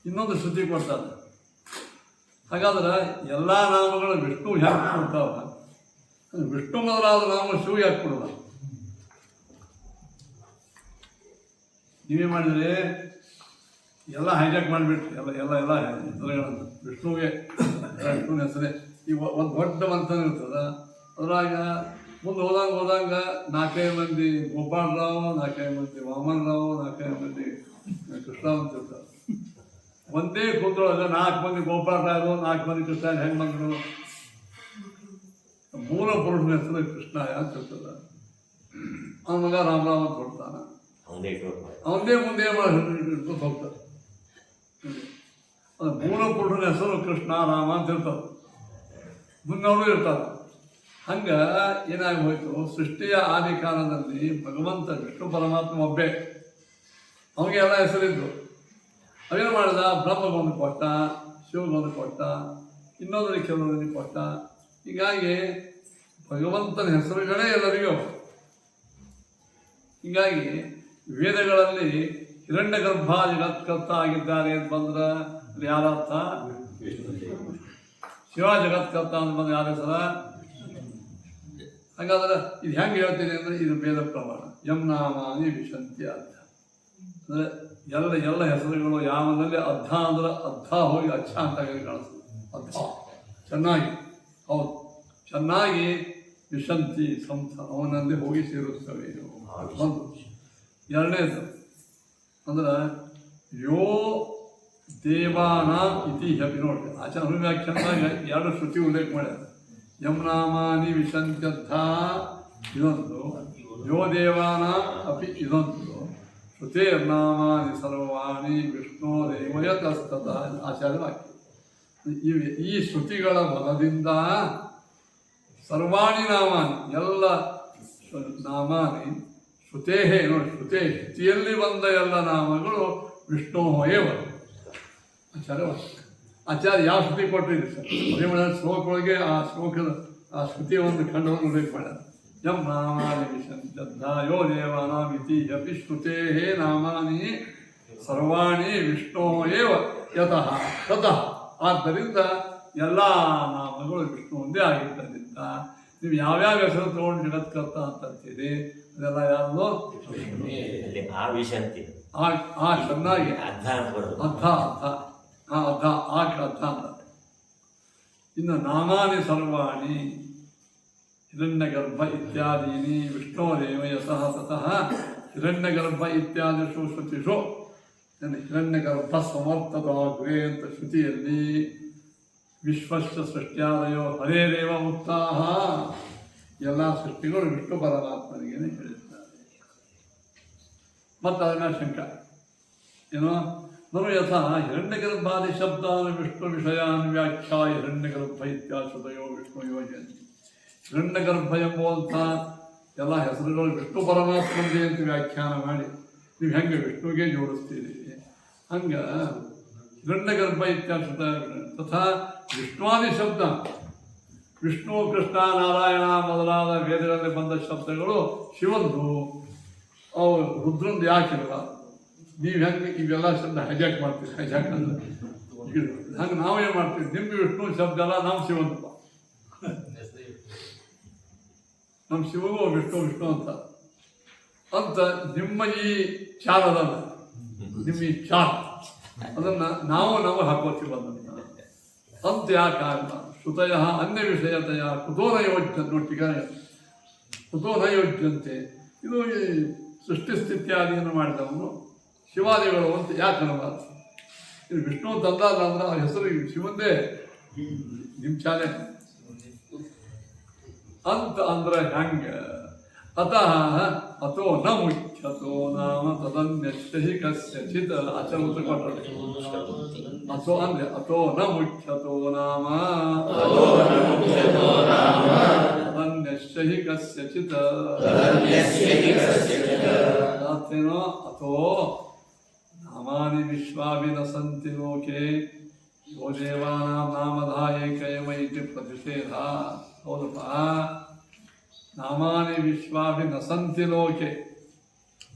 ಇನ್ನೊಂದು ಶ್ರುತಿ ಕೊಡ್ತಾರೆ. ಹಾಗಾದ್ರೆ ಎಲ್ಲ ನಾಮಗಳು ವಿಷ್ಣು ಯಾಕೆ ಕೊಡ್ತಾವ? ವಿಷ್ಣು ಮೊದಲಾದ ನಾಮ ಶಿವ ಯಾಕೆ ಕೊಡೋದ? ನೀವೇ ಮಾಡಿದರೆ ಎಲ್ಲ ಹೈಜಾಕ್ ಮಾಡಿಬಿಟ್ರಿ. ಎಲ್ಲ ಹೆಸರುಗಳನ್ನು ವಿಷ್ಣುವಿನ ಹೆಸರೇ. ಈ ಒಂದು ದೊಡ್ಡ ಮಂತ್ರ ಇರ್ತದೆ. ಅದ್ರಾಗ ಮುಂದೆ ಹೋದಂಗೆ ನಾಲ್ಕೈದು ಮಂದಿ ಗೋಪಾಲರಾವ್, ನಾಲ್ಕೈದು ಮಂದಿ ವಾಮನರಾವ್, ನಾಲ್ಕೈದು ಮಂದಿ ಕೃಷ್ಣರಾವ್ ಅಂತ ಇರ್ತಾರೆ. ಒಂದೇ ಕೂತ್ರೊಳಗೆ 4 ಮಂದಿ ಗೋಪಾಲರಾವ್, 4 ಮಂದಿ ಕೃಷ್ಣ ಹೆಂಗೆ ಬಂದರು? ಮೂಲ ಪುರುಷನ ಹೆಸರು ಕೃಷ್ಣ ಅಂತ ಇರ್ತದ. ಅವನ ಮಗ ರಾಮರಾವ್ ಅಂತ ಕೊಡ್ತಾನೆ. ಅವನದೇ ಮುಂದೆ ಇಟ್ಕೊಂಡು ಹೋಗ್ತಾರೆ. ಅದು ಮೂಲ ಪುರುಷನ ಹೆಸರು ಕೃಷ್ಣ ರಾಮ ಅಂತ ಇರ್ತದೆ. ಮುನ್ನವರು ಇರ್ತಾರೆ. ಹಂಗೆ ಏನಾಗಿ ಹೋಯ್ತು, ಸೃಷ್ಟಿಯ ಆದಿ ಕಾಲದಲ್ಲಿ ಭಗವಂತ ವಿಷ್ಣು ಪರಮಾತ್ಮ ಒಬ್ಬೇ, ಅವನಿಗೆ ಎಲ್ಲ ಹೆಸರಿದ್ದು. ಅವೇನು ಮಾಡಿದ? ಬ್ರಹ್ಮಗೊಂದು ಕೊಟ್ಟ, ಶಿವಗೊಂದು ಕೊಟ್ಟ, ಇನ್ನೊಂದರಿಗೆ ಕೆಲವರಿಗೆ ಕೊಟ್ಟ. ಹೀಗಾಗಿ ಭಗವಂತನ ಹೆಸರುಗಳೇ ಎಲ್ಲರಿಗೂ. ಹೀಗಾಗಿ ವೇದಗಳಲ್ಲಿ ಹಿರಣ್ಯಗರ್ಭ ಜಗತ್ಕರ್ತ ಆಗಿದ್ದಾರೆ ಅಂತ ಬಂದ್ರೆ ಯಾರರ್ಥ? ಶಿವ ಜಗತ್ಕರ್ತ ಅಂತ ಬಂದ್ರೆ ಯಾರ ಹೆಸರ? ಹಾಗಾದ್ರೆ ಇದು ಹೆಂಗೆ ಹೇಳ್ತೀನಿ ಅಂದರೆ ಇದು ವೇದ ಪ್ರಮಾಣ. ಯಮ್ನಾಮಾನಿ ವಿಶಂತಿ ಅರ್ಥ ಅಂದರೆ ಎಲ್ಲ ಹೆಸರುಗಳು ಯಾವನಲ್ಲಿ ಅರ್ಧ ಅಂದ್ರೆ ಅರ್ಧ ಹೋಗಿ ಅಚ್ಚ ಅಂತ ಕಾಣಿಸ್ತದೆ. ಅರ್ಧ ಚೆನ್ನಾಗಿ, ಹೌದು, ಚೆನ್ನಾಗಿ ವಿಶಂತಿ ಸಂಸ ಅವನಲ್ಲಿ ಹೋಗಿ ಸೇರುತ್ತವೆ. ಒಂದು ಎರಡನೇದು ಅಂದ್ರೆ ಯೋ ದೇವಾನ ಇತಿ ಹಪಿ. ನೋಡಿ, ಆಚಾರ್ಯ ವ್ಯಾಖ್ಯಾನದಾಗ 2 ಶ್ರುತಿ ಉಲ್ಲೇಖ ಮಾಡ್ಯಾರ. ಯಮ್ನಾಮಾನಿ ವಿಶಂತ್ಯರ್ಥ ಇದೊಂದು, ಯೋ ದೇವಾನ ಅಪಿ ಇದೊಂದು. ಶ್ರುತೇರ್ನಾಮಾನಿ ಸರ್ವಾಣಿ ವಿಷ್ಣೋರೇವಯತಸ್ತತ ಆಚಾರ್ಯ ವಾಕ್ಯ. ಈ ಶ್ರುತಿಗಳ ಬಲದಿಂದ ಸರ್ವಾಣಿ ನಾಮಾನಿ, ಎಲ್ಲ ನಾಮಾನಿ ಶ್ರುತೇಹೇ. ನೋಡಿ, ಶ್ರುತಿಯಲ್ಲಿ ಬಂದ ಎಲ್ಲ ನಾಮಗಳು ವಿಷ್ಣು ಏವ ಆಚಾರ್ಯ ವಾಕ್ಯ. ಆಚಾರ್ಯ ಯಾವ ಶ್ರುತಿ ಕೊಟ್ಟಿದೆ ಸರ್? ಅದೇ ಮಾಡಿದ ಶ್ಲೋಕದೊಳಗೆ ಆ ಶ್ಲೋಕದ ಆ ಶ್ರುತಿಯ ಒಂದು ಖಂಡವನ್ನು ಉಲ್ಲೇಖ ಮಾಡ್ಯಾರ. ಯಂ ನಾಮಾನಿ ವಿಶಂತ್ಯೋ ದೇವಾನಾಮಿತಿ ಯಪಿ ಶ್ರುತೇಹೇ ನಾಮಾನಿ ಸರ್ವಾಣಿ ವಿಷ್ಣು ಏವ ಯತಃ ತತಃ. ಆದ್ದರಿಂದ ಎಲ್ಲ ನಾಮಗಳು ವಿಷ್ಣು ಒಂದೇ ಆಗಿದ್ದರಿಂದ ನೀವು ಯಾವ್ಯಾವ ಹೆಸರು ತಗೊಂಡು ಜಗತ್ಕರ್ತ ಅಂತೀರಿ, ಅದೆಲ್ಲ ಯಾರು? ಆ ಚೆನ್ನಾಗಿ ಅರ್ಧ ಅಂತ. ಇನ್ನು ನಾಮಾನಿ ಸರ್ವಾಣಿ ಹಿರಣ್ಯಗರ್ಭ ಇತ್ಯಾದೀನಿ ವಿಷ್ಣೋರೇವ ಯತಃ ತತಃ ಹಿರಣ್ಯಗರ್ಭ ಇತ್ಯಾದಿಷು ಶ್ರುತಿಷು. ಹಿರಣ್ಯಗರ್ಭ ಸಮರ್ಥದ ಗುರೇ ಅಂತ ಶ್ರುತಿಯಲ್ಲಿ ವಿಶ್ವಸ್ಯ ಸೃಷ್ಟ್ಯಾದಯೋ ಹರೇರೇವ ಮುಕ್ತಾಹ. ಎಲ್ಲ ಸೃಷ್ಟಿಗಳು ವಿಷ್ಣು ಪರಮಾತ್ಮನಿಗೆ ಹೇಳಿದ್ದಾರೆ. ಮತ್ತು ಅದನ್ನ ಶಂಕ ಏನೋ ನನು ಯಥಾ ಹಿರಣ್ಯಗರ್ಭಾದಿ ಶಬ್ದಾನ ವಿಷ್ಣು ವಿಷಯಾನ್ ವ್ಯಾಖ್ಯಾಯ ಹಿರಣ್ಯಗರ್ಭ ಇತ್ಯಾಶ್ರುತಯೋ ವಿಷ್ಣು ಯೋಜನೆ. ಹಿರಣ್ಯಗರ್ಭ ಎಂಬುವಂಥ ಎಲ್ಲ ಹೆಸರುಗಳು ವಿಷ್ಣು ಪರಮಾತ್ಮನಿಗೆ ಅಂತ ವ್ಯಾಖ್ಯಾನ ಮಾಡಿ ನೀವು ಹೆಂಗೆ ವಿಷ್ಣುವಿಗೆ ಜೋಡಿಸ್ತೀರಿ, ಹಂಗೆ ಹಿರಣ್ಯಗರ್ಭ ಇತ್ಯಾಶ್ರುತ ತಥಾ ವಿಷ್ಣುವಾದಿ ಶಬ್ದ ವಿಷ್ಣು ಕೃಷ್ಣ ನಾರಾಯಣ ಮೊದಲಾದ ವೇದಗಳಲ್ಲಿ ಬಂದ ಶಬ್ದಗಳು ಶಿವಂದು, ಅವು ರುದ್ರಂದು ಯಾಕಿರಲ್ಲ. ನೀವು ಹೆಂಗೆ ಇವೆಲ್ಲ ಶಬ್ದ ಹೈಜಾಕ್ ಮಾಡ್ತೀವಿ? ಹೈಜಾಕ್ ಅಂದ್ರೆ ಹಂಗೆ ನಾವೇನು ಮಾಡ್ತೀವಿ? ನಿಮ್ಮ ವಿಷ್ಣು ಶಬ್ದ ಎಲ್ಲ ನಮ್ಮ ಶಿವಂತಪ್ಪ, ನಮ್ಮ ಶಿವಗೂ ವಿಷ್ಣು ಅಂತ ನಿಮ್ಮ ಈ ಚಾರದಲ್ಲ, ನಿಮ್ಮ ಈ ಚಾರ್ ಅದನ್ನು ನಾವು ಹಾಕೋತೀವಿ. ಅದನ್ನು ಅಂತ ಯಾಕೆ ಶ್ರುತಯ ಅನ್ಯ ವಿಷಯತೆಯ ಕುತೋ ನ ಯೋಜ್ಯಂತೆ. ಇದು ಈ ಸೃಷ್ಟಿ ಸ್ಥಿತ್ಯಾದಿಯನ್ನು ಮಾಡಿದವನು ಶಿವಾದಿಗಳು ಅಂತ ಯಾಕೆ ಅನ್ನಬಾರ್ದು? ಇದು ವಿಷ್ಣು ತಂದಾದ ಅಂದ್ರೆ ಆ ಹೆಸರು ಶಿವಂದೇ ನಿಮ್ಮ ಚಾಲೆ ಅಂತ ಅಂದ್ರೆ ಹೆಂಗೆ? ಅತಃ ಅಥೋ ನ ಮುಖ್ಯತೋ ನಾಮ ತದನ್ಯಶ್ಚ ಹಿ ಕಸ್ಯಚಿತ್. ಆಚರಣೆ ಕೊಟ್ಟರೆ ಅಥೋ ಅಂದ್ರೆ ಅಥೋ ನ ಮುಖ್ಯತೋ ನಾಮ ತದನ್ಯಶ್ಚ ಹಿ ಕಸ್ಯಚಿತ್. ಅರ್ಥೇನೋ? ಅಥೋ ನಾಮಾನಿ ವಿಶ್ವಾಭಿ ನ ಸಂತಿ ಲೋಕೆ ಯೋ ದೇವಾನಾಂ ನಾಮಧಾ ಏಕ ಏವ ಇತಿ ಪ್ರತಿಷೇಧ. ಹೌದಪ್ಪ, ನಾಮಾನಿ ವಿಶ್ವಾಭಿ ನ ಸಂತಿ ಲೋಕೆ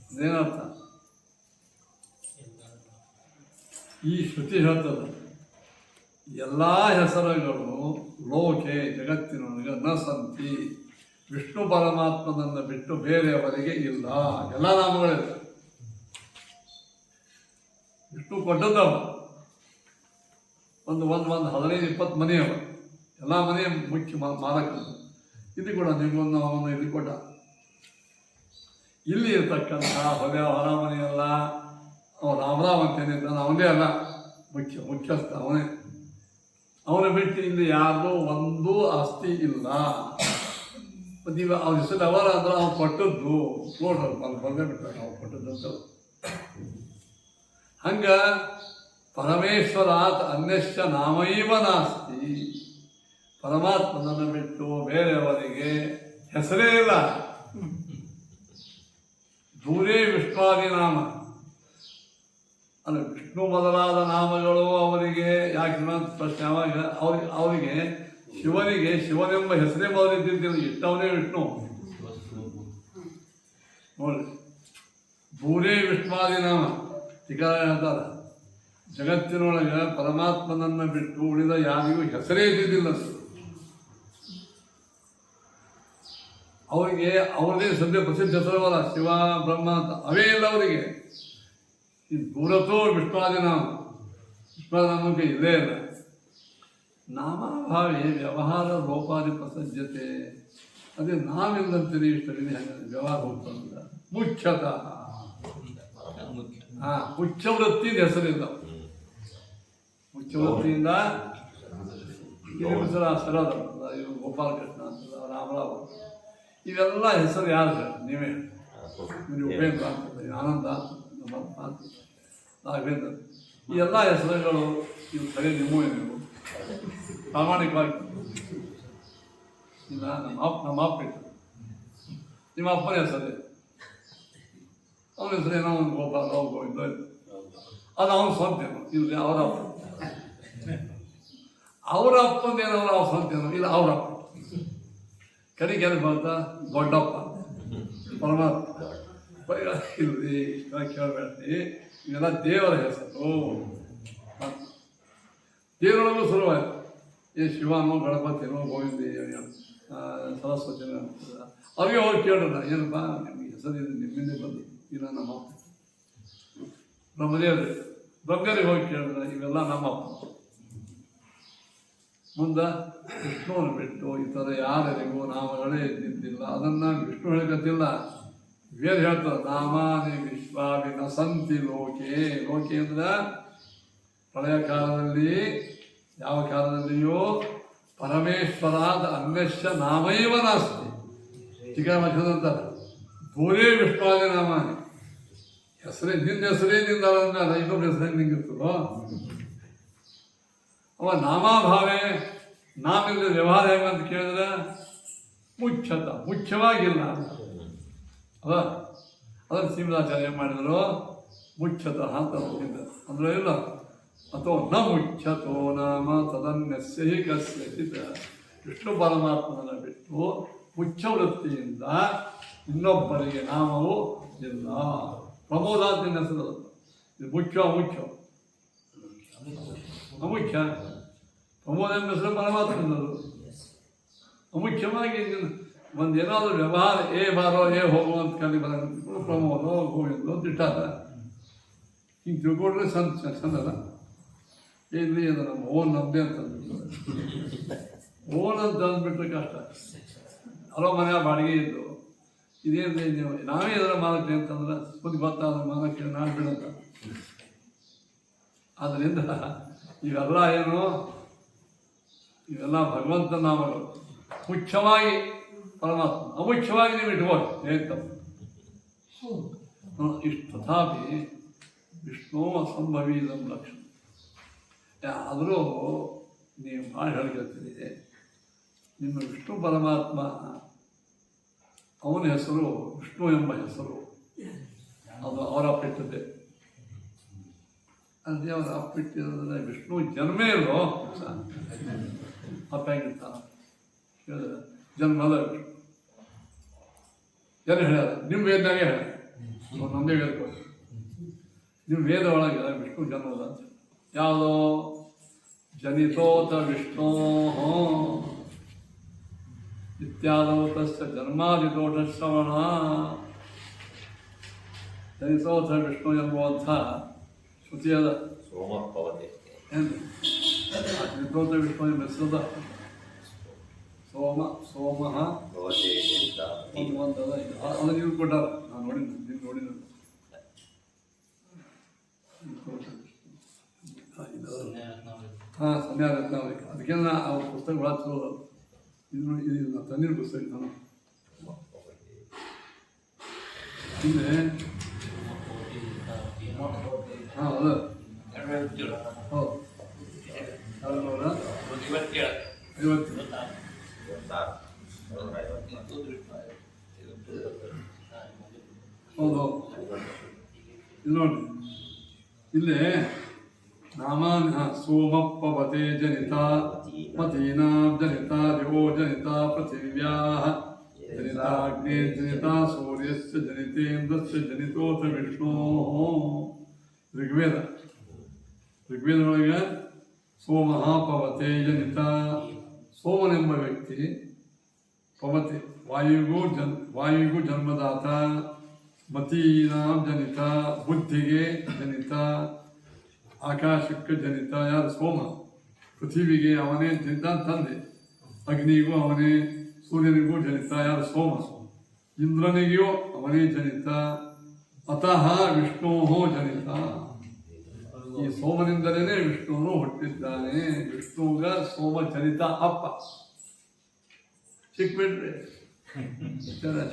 ಅದೇನರ್ಥ? ಈ ಶ್ರುತಿ ಹೇಳ್ತದ ಎಲ್ಲ ಹೆಸರುಗಳು ಲೋಕೆ ಜಗತ್ತಿನೊಳಗೆ ನ ಸಂತಿ, ವಿಷ್ಣು ಪರಮಾತ್ಮನನ್ನು ಬಿಟ್ಟು ಬೇರೆಯವರಿಗೆ ಇಲ್ಲ. ಎಲ್ಲ ನಾಮಗಳಿಲ್ಲ. ವಿಷ್ಣು ಕೊಟ್ಟದ್ದವ ಒಂದು 15-20 ಮನೆ ಅವ. ಎಲ್ಲ ಮನೆಯ ಮುಖ್ಯ ಮಾಲಕರು. ಇಲ್ಲಿ ಕೂಡ ನಿಮಗೊಂದು ಅವನು ಇಲ್ಲಿ ಕೊಟ್ಟ. ಇಲ್ಲಿ ಇರ್ತಕ್ಕಂಥ ಹೊರಮನೆಯಲ್ಲ ಅವ ರಾಮರಾವ್ ಅಂತೇನಿದ್ದಾನೆ ಅವನೇ ಅಲ್ಲ, ಮುಖ್ಯಸ್ಥ ಅವನೇ. ಅವನ ಬಿಟ್ಟು ಇಲ್ಲಿ ಯಾರ್ದು ಒಂದು ಆಸ್ತಿ ಇಲ್ಲ. ನೀವು ಅವ್ರ ಹೆಸರು ಅವರ ಅಂದ್ರೆ ಅವ್ನು ಕೊಟ್ಟದ್ದು ನೋಡ್ರಿ, ಅಲ್ಲಿ ಬಂದೇ ಬಿಟ್ಟಾಗ ಅವ್ನು ಕೊಟ್ಟದ್ದು ಅಂತ. ಹಂಗ ಪರಮೇಶ್ವರಾತ್ ಅನ್ಯಶ್ಚ ನಾಮೈವ ನಾಸ್ತಿ. ಪರಮಾತ್ಮನನ್ನು ಬಿಟ್ಟು ಬೇರೆಯವರಿಗೆ ಹೆಸರೇ ಇಲ್ಲ. ದೂರೇ ವಿಷ್ಣುವಾದಿ ನಾಮ ಅಲ್ಲ, ವಿಷ್ಣು ಮೊದಲಾದ ನಾಮಗಳು ಅವರಿಗೆ ಯಾಕೆ ಅಂತ ಪ್ರಶ್ನೆ. ಯಾವಾಗ ಅವರಿಗೆ ಶಿವನೆಂಬ ಹೆಸರೇ ಮೊದಲಿದ್ದಿದ್ದಿಲ್ಲ, ಇಷ್ಟವನೇ ವಿಷ್ಣು ನೋಡಿ. ದೂರೇ ವಿಷ್ಣುವಾದಿ ನಾಮ ಟೀಕಾರ ಹೇಳ್ತಾರೆ, ಜಗತ್ತಿನೊಳಗೆ ಪರಮಾತ್ಮನನ್ನು ಬಿಟ್ಟು ಉಳಿದ ಯಾರಿಗೂ ಹೆಸರೇ ಇದ್ದಿದ್ದಿಲ್ಲ. ಅವರಿಗೆ ಅವ್ರದೇ ಸದ್ಯ ಪ್ರಸಿದ್ಧ ಹೆಸರವಲ್ಲ, ಶಿವ ಬ್ರಹ್ಮ ಅಂತ ಅವೇ ಇಲ್ಲ ಅವರಿಗೆ. ಈ ದೂರತೋ ವಿಷ್ಣುವಾದಿ ನಾಮ, ವಿಷ್ಣುನಾಮಕ್ಕೆ ಇಲ್ಲೇ ಇಲ್ಲ. ನಾಮಾಭಾವಿ ವ್ಯವಹಾರ ಲೋಪಾದಿ ಪ್ರಸಜ್ಜತೆ. ಅದೇ ನಾವಿಲ್ಲಂತೀರಿ ಇಷ್ಟರಲ್ಲಿ ವ್ಯವಹಾರ ಹೋಗ್ತಂದ ಮುಖ್ಯತಃ. ಮುಖ್ಯವೃತ್ತಿಯಿಂದ ಹೆಸರಿಲ್ಲ. ಮುಖ್ಯವೃತ್ತಿಯಿಂದ ಸರದ ಇವರು ಗೋಪಾಲಕೃಷ್ಣ ಅಂತದ, ರಾಮರಾವ್, ಇವೆಲ್ಲ ಹೆಸರು ಯಾರು? ನೀವೇ ಉಪೇಂದ್ರ ಅಂತದೆ, ಆನಂದ ಅಂತ, ರಾಘವೇಂದ್ರ, ಈ ಎಲ್ಲ ಹೆಸರುಗಳು ಇವು ಸರಿ ನೀವು ಪ್ರಾಮಾಣಿಕವಾಗಿ ಇಲ್ಲ. ನಮ್ಮ ಅಪ್ಪ ಇಟ್ಟು ನಿಮ್ಮ ಅಪ್ಪನ ಹೆಸರೇ, ಅವನ ಹೆಸರೇನೋ ಒಂದು ಗೋಪಾಲ ಗೋವಿಂದ, ಅದು ಅವನ ಸ್ವಂತೇನೋ ಇಲ್ಲ ಅವರ ಅಪ್ಪ, ಅವರ ಅಪ್ಪಂದೇನೋ ಅವ್ರ ಸ್ವಂತೇನೋ ಇಲ್ಲ ಅವರ ಅಪ್ಪ. ಕಡೆಗೆ ಎಲ್ಲಿ ಬರ್ತಾ ದೊಡ್ಡಪ್ಪ ಪರಮಾತ್ಮ ಇಲ್ರಿ, ಕೇಳಬೇಡ್ರಿ. ಇವೆಲ್ಲ ದೇವರ ಹೆಸರು. ದೇವರೊಳಗೂ ಶುರುವಾಯಿತು. ಶಿವನೋ ಗಣಪತಿನೋ ಗೋವಿಂದ ಸರಸ್ವತಿನೋ ಅವ್ರಿಗೆ ಹೋಗಿ ಕೇಳೋಣ, ಏನಪ್ಪ ನಿಮಗೆ ಹೆಸರಿದೆ, ನಿಮ್ಮಿಂದ ಬಂದು ಇಲ್ಲ ನಮ್ಮ ಅಪ್ಪ. ಬ್ರಹ್ಮದೇವರಿಗೆ ಹೋಗಿ ಕೇಳಿದ್ರೆ ಇವೆಲ್ಲ ನಮ್ಮ ಅಪ್ಪ. ಮುಂದೆ ವಿಷ್ಣುವನ್ನು ಬಿಟ್ಟು ಇತರ ಯಾರಿಗೂ ನಾಮಗಳೇ ಇದ್ದಿದ್ದಿಲ್ಲ. ಅದನ್ನು ವಿಷ್ಣು ಹೇಳ್ಕತ್ತಿಲ್ಲ, ವೇದ ಹೇಳ್ತಾರೆ, ನಾಮಾನಿ ವಿಶ್ವಾವಿನ ಸಂತಿ ಲೋಕೆ. ಲೋಕೆ ಅಂದ್ರೆ ಪ್ರಳಯ ಕಾಲದಲ್ಲಿ, ಯಾವ ಕಾಲದಲ್ಲಿಯೋ ಪರಮೇಶ್ವರಾದ ಅನ್ಯಶ್ಚ ನಾಮೈವ ನಾಸ್ತಿ. ಚಿಕ್ಕಮಂತಾರೆ ದೂರೇ ವಿಷ್ಣುವಾದಿ ನಾಮ. ಹೆಸರೇ ನಿನ್ನ ಹೆಸರೇ ನಿಂದ ಇನ್ನೊಬ್ಬ ಹೆಸರೇ ನಿಂಗಿರ್ತದೋ. ಅವ ನಾಮಾಭಾವೇ ನಾಮಿಂದ ವ್ಯವಹಾರ ಹೆಂಗಂತ ಕೇಳಿದ್ರೆ ಮುಖ್ಯವಾಗಿಲ್ಲ ಅದ. ಅದನ್ನು ಶ್ರೀಮದಾಚಾರ್ಯ ಮಾಡಿದ್ರು, ಮುಖ್ಯತಃ ಅಂತ ಅಂದ್ರೆ ಇಲ್ಲ. ಅಥವಾ ನ ಮುಖ್ಯತೋ ನಾಮ ತದನ್ಯಸ್ಯ ಹಿ ಕಸ್ಯಚಿತ್. ವಿಷ್ಣು ಪರಮಾತ್ಮನ ಬಿಟ್ಟು ಮುಖ್ಯ ವೃತ್ತಿಯಿಂದ ಇನ್ನೊಬ್ಬರಿಗೆ ನಾಮವು ಇಲ್ಲ. ಪ್ರಮೋದ ಅಂತ ಹೆಸರು. ಇದು ಮುಖ್ಯ ಅಮುಖ್ಯ. ಪ್ರಮೋದ ಎಂಬ ಹೆಸರು ಪರಮಾತ್ಮನದು. ಅಮುಖ್ಯವಾಗಿ ಒಂದು ಏನಾದರೂ ವ್ಯವಹಾರ ಬಾರೋ ಹೋಗೋ ಅಂತ ಕಲಿ ಬರ ಪ್ರಮೋದೋ ಗೋವಿಂದೋ ತಿಟ್ಟಾರ ಹಿಂಗೆ ತಿಳ್ಕೊಂಡ್ರೆ ಚಂದಲ್ಲ. ಏನ್ರಿ ಅದು ನಮ್ಮ ಓನ್ ನಮ್ಮದೇ ಅಂತ ಓನ್ ಅಂತ ಅಂದ್ಬಿಟ್ರೆ ಕಷ್ಟ. ಅಲ್ಲೋ ಮನೆಯ ಬಾಡಿಗೆ ಇದ್ದು ಇದೇನು ನೀವು ನಾವೇ ಇದರ ಮಾಲಕ್ಕೆ ಅಂತಂದ್ರೆ ಸುದ್ದಿ ಗೊತ್ತಾದ ಮಾಲಕ್ಕೆ ನಾನು ಬಿಡಂತ. ಆದ್ದರಿಂದ ಇವೆಲ್ಲ ಏನು, ಇವೆಲ್ಲ ಭಗವಂತ ನಾಮಗಳು. ಮುಖ್ಯವಾಗಿ ಪರಮಾತ್ಮ, ಅಮುಖ್ಯವಾಗಿ ನೀವು ಇಟ್ಬೋದು ಏನ್ ತಪ್ಪು. ಇಷ್ಟು ತಥಾಪಿ ವಿಷ್ಣು ಅಸಂಭವಿ ನಮ್ಮ ಲಕ್ಷಣ. ಆದರೂ ನೀವು ಭಾಳ ಹೇಳ್ಕೊಳ್ತೀರಿ, ನಿಮ್ಮ ವಿಷ್ಣು ಪರಮಾತ್ಮ ಅವನ ಹೆಸರು ವಿಷ್ಣು ಎಂಬ ಹೆಸರು, ಅದು ಅವರ ಅಪ್ಪಿಟ್ಟದ್ದೇ. ಅದೇ ಅವರ ಅಪ್ಪಿಟ್ಟಿರೋದ್ರೆ ವಿಷ್ಣು ಜನ್ಮೇ ಇಲ್ಲೋ ಅಪ್ಪ ಹೆಂಗಿರ್ತಾನ ಹೇಳಿದ್ರೆ ಜನ್ಮದ ವಿಷ್ಣು. ಏನು ಹೇಳ್ಯಾರ? ನಿಮ್ಮ ವೇದನಾಗೆ ಹೇಳ, ನಮ್ಮದೇ ವೇದ ಕೊಡಿ. ನಿಮ್ಮ ವೇದ ಒಳಗೆ ವಿಷ್ಣು ಜನ್ಮದ ಅಂತ ಯಾವುದೋ ಜನಿತೋತ ವಿಷ್ಣೋ ಇತ್ಯಾದವು ತಸ್ಯ ಜನ್ಮಾದಿದೋಷ ಶ್ರವಣ. ಜನಿತೋತ ವಿಷ್ಣು ಎಂಬುವಂಥ ಶ್ರುತಿಯದ ಏನು ಜನಿತೋತ ವಿಷ್ಣು ಎಂಬ ಹೆಸರದ ಸೋಮಃ ಭವತೆ ಜನಿತ ಅನ್ನುವಂಥದ್ದು ಅದು ನೀವು ಕೊಟ್ಟಾರ. ನಾನು ನೋಡಿದ್ದು ನೀವು ನೋಡಿದ್ದು ಹಾಂ ಸಂಧ್ಯಾ ರತ್ನಾವಳಿ. ಅದಕ್ಕೆ ಅವ್ರ ಪುಸ್ತಕ ಭಾಳ ಚಲೋ. ಇದು ನೋಡಿ, ಇದು ನಾನು ತಂದಿನ ಪುಸ್ತಕ. ನಾನು ಹಿಂದೆ ಹಾಂ ಅದು ಹೌದು 1950 ಹೌದು. ಇದು ನೋಡಿ ಇಲ್ಲೇ ನಾಮಾನ್ಯ ಸೋಮಪ್ಪವತೆ ಜನಿತ ಮತೀನಾಂ ಜನಿತ ದಿವೋ ಜನಿತ ಪೃಥಿವ್ಯಾಃ ಜನಿತ ಅಗ್ನೇ ಜನಿತ ಸೂರ್ಯಸ್ಯ ಜನಿತೇಂದ್ರಸ್ಯ ಜನಿತೋತ ವಿಷ್ಣೋಃ. ಋಗ್ವೇದದೊಳಗೆ ಸೋಮಃ ಪವತೆ ಜನಿತ. ಸೋಮನೆಂಬ ವ್ಯಕ್ತಿ ಪವತೆ ವಾಯುವಿಗೂ ಜನ್ಮದಾತ, ಮತೀನಾಂ ಜನಿತ ಬುದ್ಧಿಗೆ ಜನಿತ, ಆಕಾಶಕ್ಕೆ ಜನಿತ. ಯಾರು? ಸೋಮ. ಪೃಥ್ವಿಗೆ ಅವನೇ ಜನಿತ ತಂದೆ, ಅಗ್ನಿಗೂ ಅವನೇ, ಸೂರ್ಯನಿಗೂ ಜನಿತ. ಯಾರು? ಸೋಮ. ಇಂದ್ರನಿಗೂ ಅವನೇ ಜನಿತ. ಅತಃ ವಿಷ್ಣೋ ಜನಿತ. ಈ ಸೋಮನಿಂದಲೇ ವಿಷ್ಣುವನ್ನು ಹುಟ್ಟಿದ್ದಾನೆ. ವಿಷ್ಣುಗ ಸೋಮ ಜನಿತ ಅಪ್ಪ. ಸಿಕ್ಬಿಟ್ರಿ,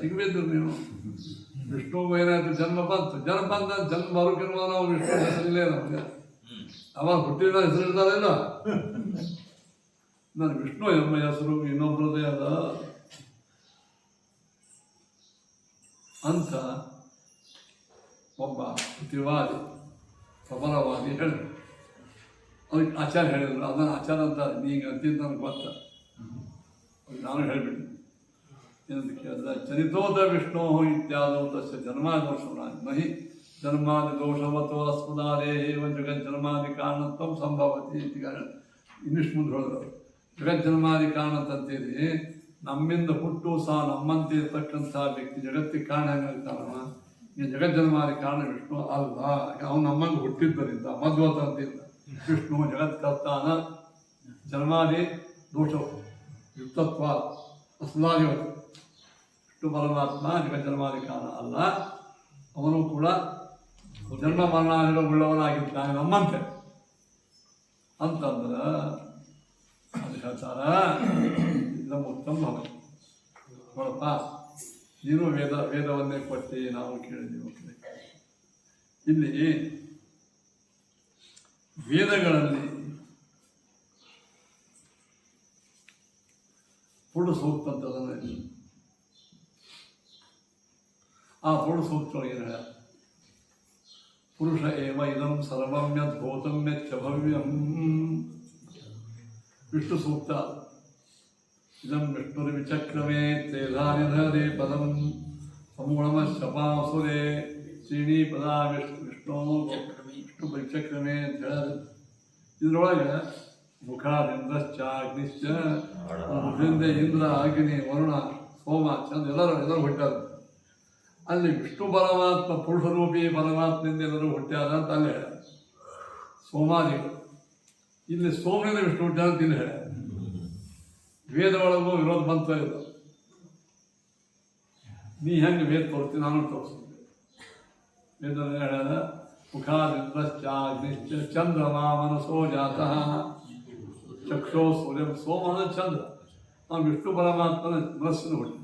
ಸಿಗ್ಬಿದ್ರು ನೀವು. ವಿಷ್ಣುಗೂ ಏನಾಯ್ತು? ಜನ್ಮ ಬಂತು. ಜನ್ಮ ಬರೋಕಿರುವ ನಾವು ವಿಷ್ಣು ಹೆಸರಿಲ್ಲೇ ನಮ್ಗೆ. ಅವಾಗ ಹುಟ್ಟಿದ ಹೆಸರು ಇರ್ತಾರಿಲ್ಲ. ನಾನು ವಿಷ್ಣು ಎಂಬ ಹೆಸರು ಇನ್ನೊಬ್ಬರದೇ ಅದ ಅಂತ ಒಬ್ಬ ಪ್ರತಿವಾದಿ ಪ್ರಬಲವಾದಿ ಹೇಳಿದ್ರು. ಅದಕ್ಕೆ ಆಚಾರ್ಯ ಹೇಳಿದ್ರು. ಅದನ್ನು ಆಚಾರ್ಯ ಅಂತಾರೆ. ನೀಗ ಅಂತಿದ್ದು ನನಗೆ ಗೊತ್ತ. ನಾನು ಹೇಳಿಬಿಟ್ಟೆ. ಏನಂತ ಕೇಳಿದ್ರೆ, ಜನಿತೋದ ವಿಷ್ಣು ಇತ್ಯಾದೋ ತಸ್ಯ ಜನ್ಮಾದೋಷ ನಹಿ ಜನ್ಮಾದಿ ದೋಷವತ್ತೋ ಅಸ್ಮದಾರೇ ಜಗಜ್ಜನ್ಮಾದಿ ಕಾರಣತ್ವ ಸಂಭವತಿ ಅಂತ ಇಂಗ್ಲೀಷ್ ಮುಂದೆ ಹೇಳಿದ್ರು. ಜಗಜ್ಜನ್ಮಾದಿ ಕಾರಣ ತಂತೀರಿ. ನಮ್ಮಿಂದ ಹುಟ್ಟು ಸಹ ನಮ್ಮಂತೆ ಇರ್ತಕ್ಕಂಥ ವ್ಯಕ್ತಿ ಜಗತ್ತಿಗೆ ಕಾರಣ ಹೆಂಗಾಗ್ತಾನವ? ಈ ಜಗಜ್ಜನ್ಮಾದಿ ಕಾರಣ ವಿಷ್ಣು ಅಲ್ಲ. ಅವನು ನಮ್ಮಂಗೆ ಹುಟ್ಟಿದ್ದರಿಂದ ಮಧ್ವತ ಅಂತಿಲ್ಲ. ವಿಷ್ಣು ಜಗತ್ಕರ್ತಾನ ಜನ್ಮಾದಿ ದೋಷವು ಯುಕ್ತತ್ವ ಅಸ್ಮದಾದಿವತ್ತು. ವಿಷ್ಣು ಪರಮಾತ್ಮ ಜಗಜ್ಜನ್ಮಾದಿ ಕಾರಣ ಅಲ್ಲ. ಅವನು ಕೂಡ ಜನ್ಮ ಮರಣವುಳ್ಳವನಾಗಿದ್ದಾನೆ ನಮ್ಮಂತೆ ಅಂತಂದ್ರೆ ಅದು ಹೇಳ್ತಾರ. ನಮ್ಮ ಉತ್ತಮ ನೋಡಪ್ಪ, ನೀನು ವೇದವನ್ನೇ ಕೊಟ್ಟು ನಾವು ಕೇಳಿದ್ದೀವಿ. ಇಲ್ಲಿ ವೇದಗಳಲ್ಲಿ ಪುರುಷ ಸೂಕ್ತ ಅಂತದನ್ನು, ಆ ಪುರುಷ ಸೂಕ್ತೊಳಗೆ ಏನು ಹೇಳ? ಪುರುಷ ಏವ ಇದಂ ಸರ್ವಂ ಯತ್ ಭೂತಂ ಯಚ್ಚ ಭವ್ಯಂ. ವಿಷ್ಣು ಸೂಕ್ತ. ಇದಂ ವಿಷ್ಣುರ್ವಿಚಕ್ರಮೇ ತೇಧಾನಿಧರೇ ಪದಂ ಸಮೂಢಮಶಪಾಸುರೇ ಶ್ರೀಣಿ ಪದ ವಿಷ್ಣು ವಿಷ್ಣು ವಿಚಕ್ರಮೇ ಅಂತ ಹೇಳೋದು. ಇದರೊಳಗೆ ಮುಖಾದಿಂದ್ರಶ್ಚ ಅಗ್ನಿಶ್ಚ, ಮುಖದಿಂದ ಇಂದ್ರ, ಅಗ್ನಿ, ವರುಣ, ಸೋಮ, ಚಂದ್ರ ಎಲ್ಲರೂ ಹುಟ್ಟಾರ. ಅಲ್ಲಿ ವಿಷ್ಣು ಪರಮಾತ್ಮ ಪುರುಷರೂಪಿ ಪರಮಾತ್ಮದಿಂದ ಎಲ್ಲರೂ ಹುಟ್ಟ್ಯಾರ ಅಂತ ಅಲ್ಲಿ ಹೇಳ ಸೋಮಾದಿಗಳು. ಇಲ್ಲಿ ಸೋಮನಿಂದ ವಿಷ್ಣು ಹುಟ್ಟ್ಯಾರ ಅಂತ ಇಲ್ಲಿ ಹೇಳ. ವೇದ ಒಳಗೂ ವಿರೋಧ ಬಂತ ಇಲ್ಲ. ನೀ ಹೆಂಗೆ ವೇದ ತೋರಿಸ್ತೀನಿ, ನಾನು ತೋರಿಸ್ತೀನಿ. ವೇದ ಹೇಳ ಮುಖಾದಿಂದ್ರಶ್ಚ ಅಗ್ನಿಶ್ಚ ಚಂದ್ರಮ ಮನಸೋ ಜಾತಃ ಚಕ್ಷೋ ಸೂರ್ಯ. ಸೋಮ ಅಂದರೆ ಚಂದ್ರ. ನಾವು ವಿಷ್ಣು ಪರಮಾತ್ಮನ ಮನಸ್ಸಿನ ಹುಟ್ಟಿ.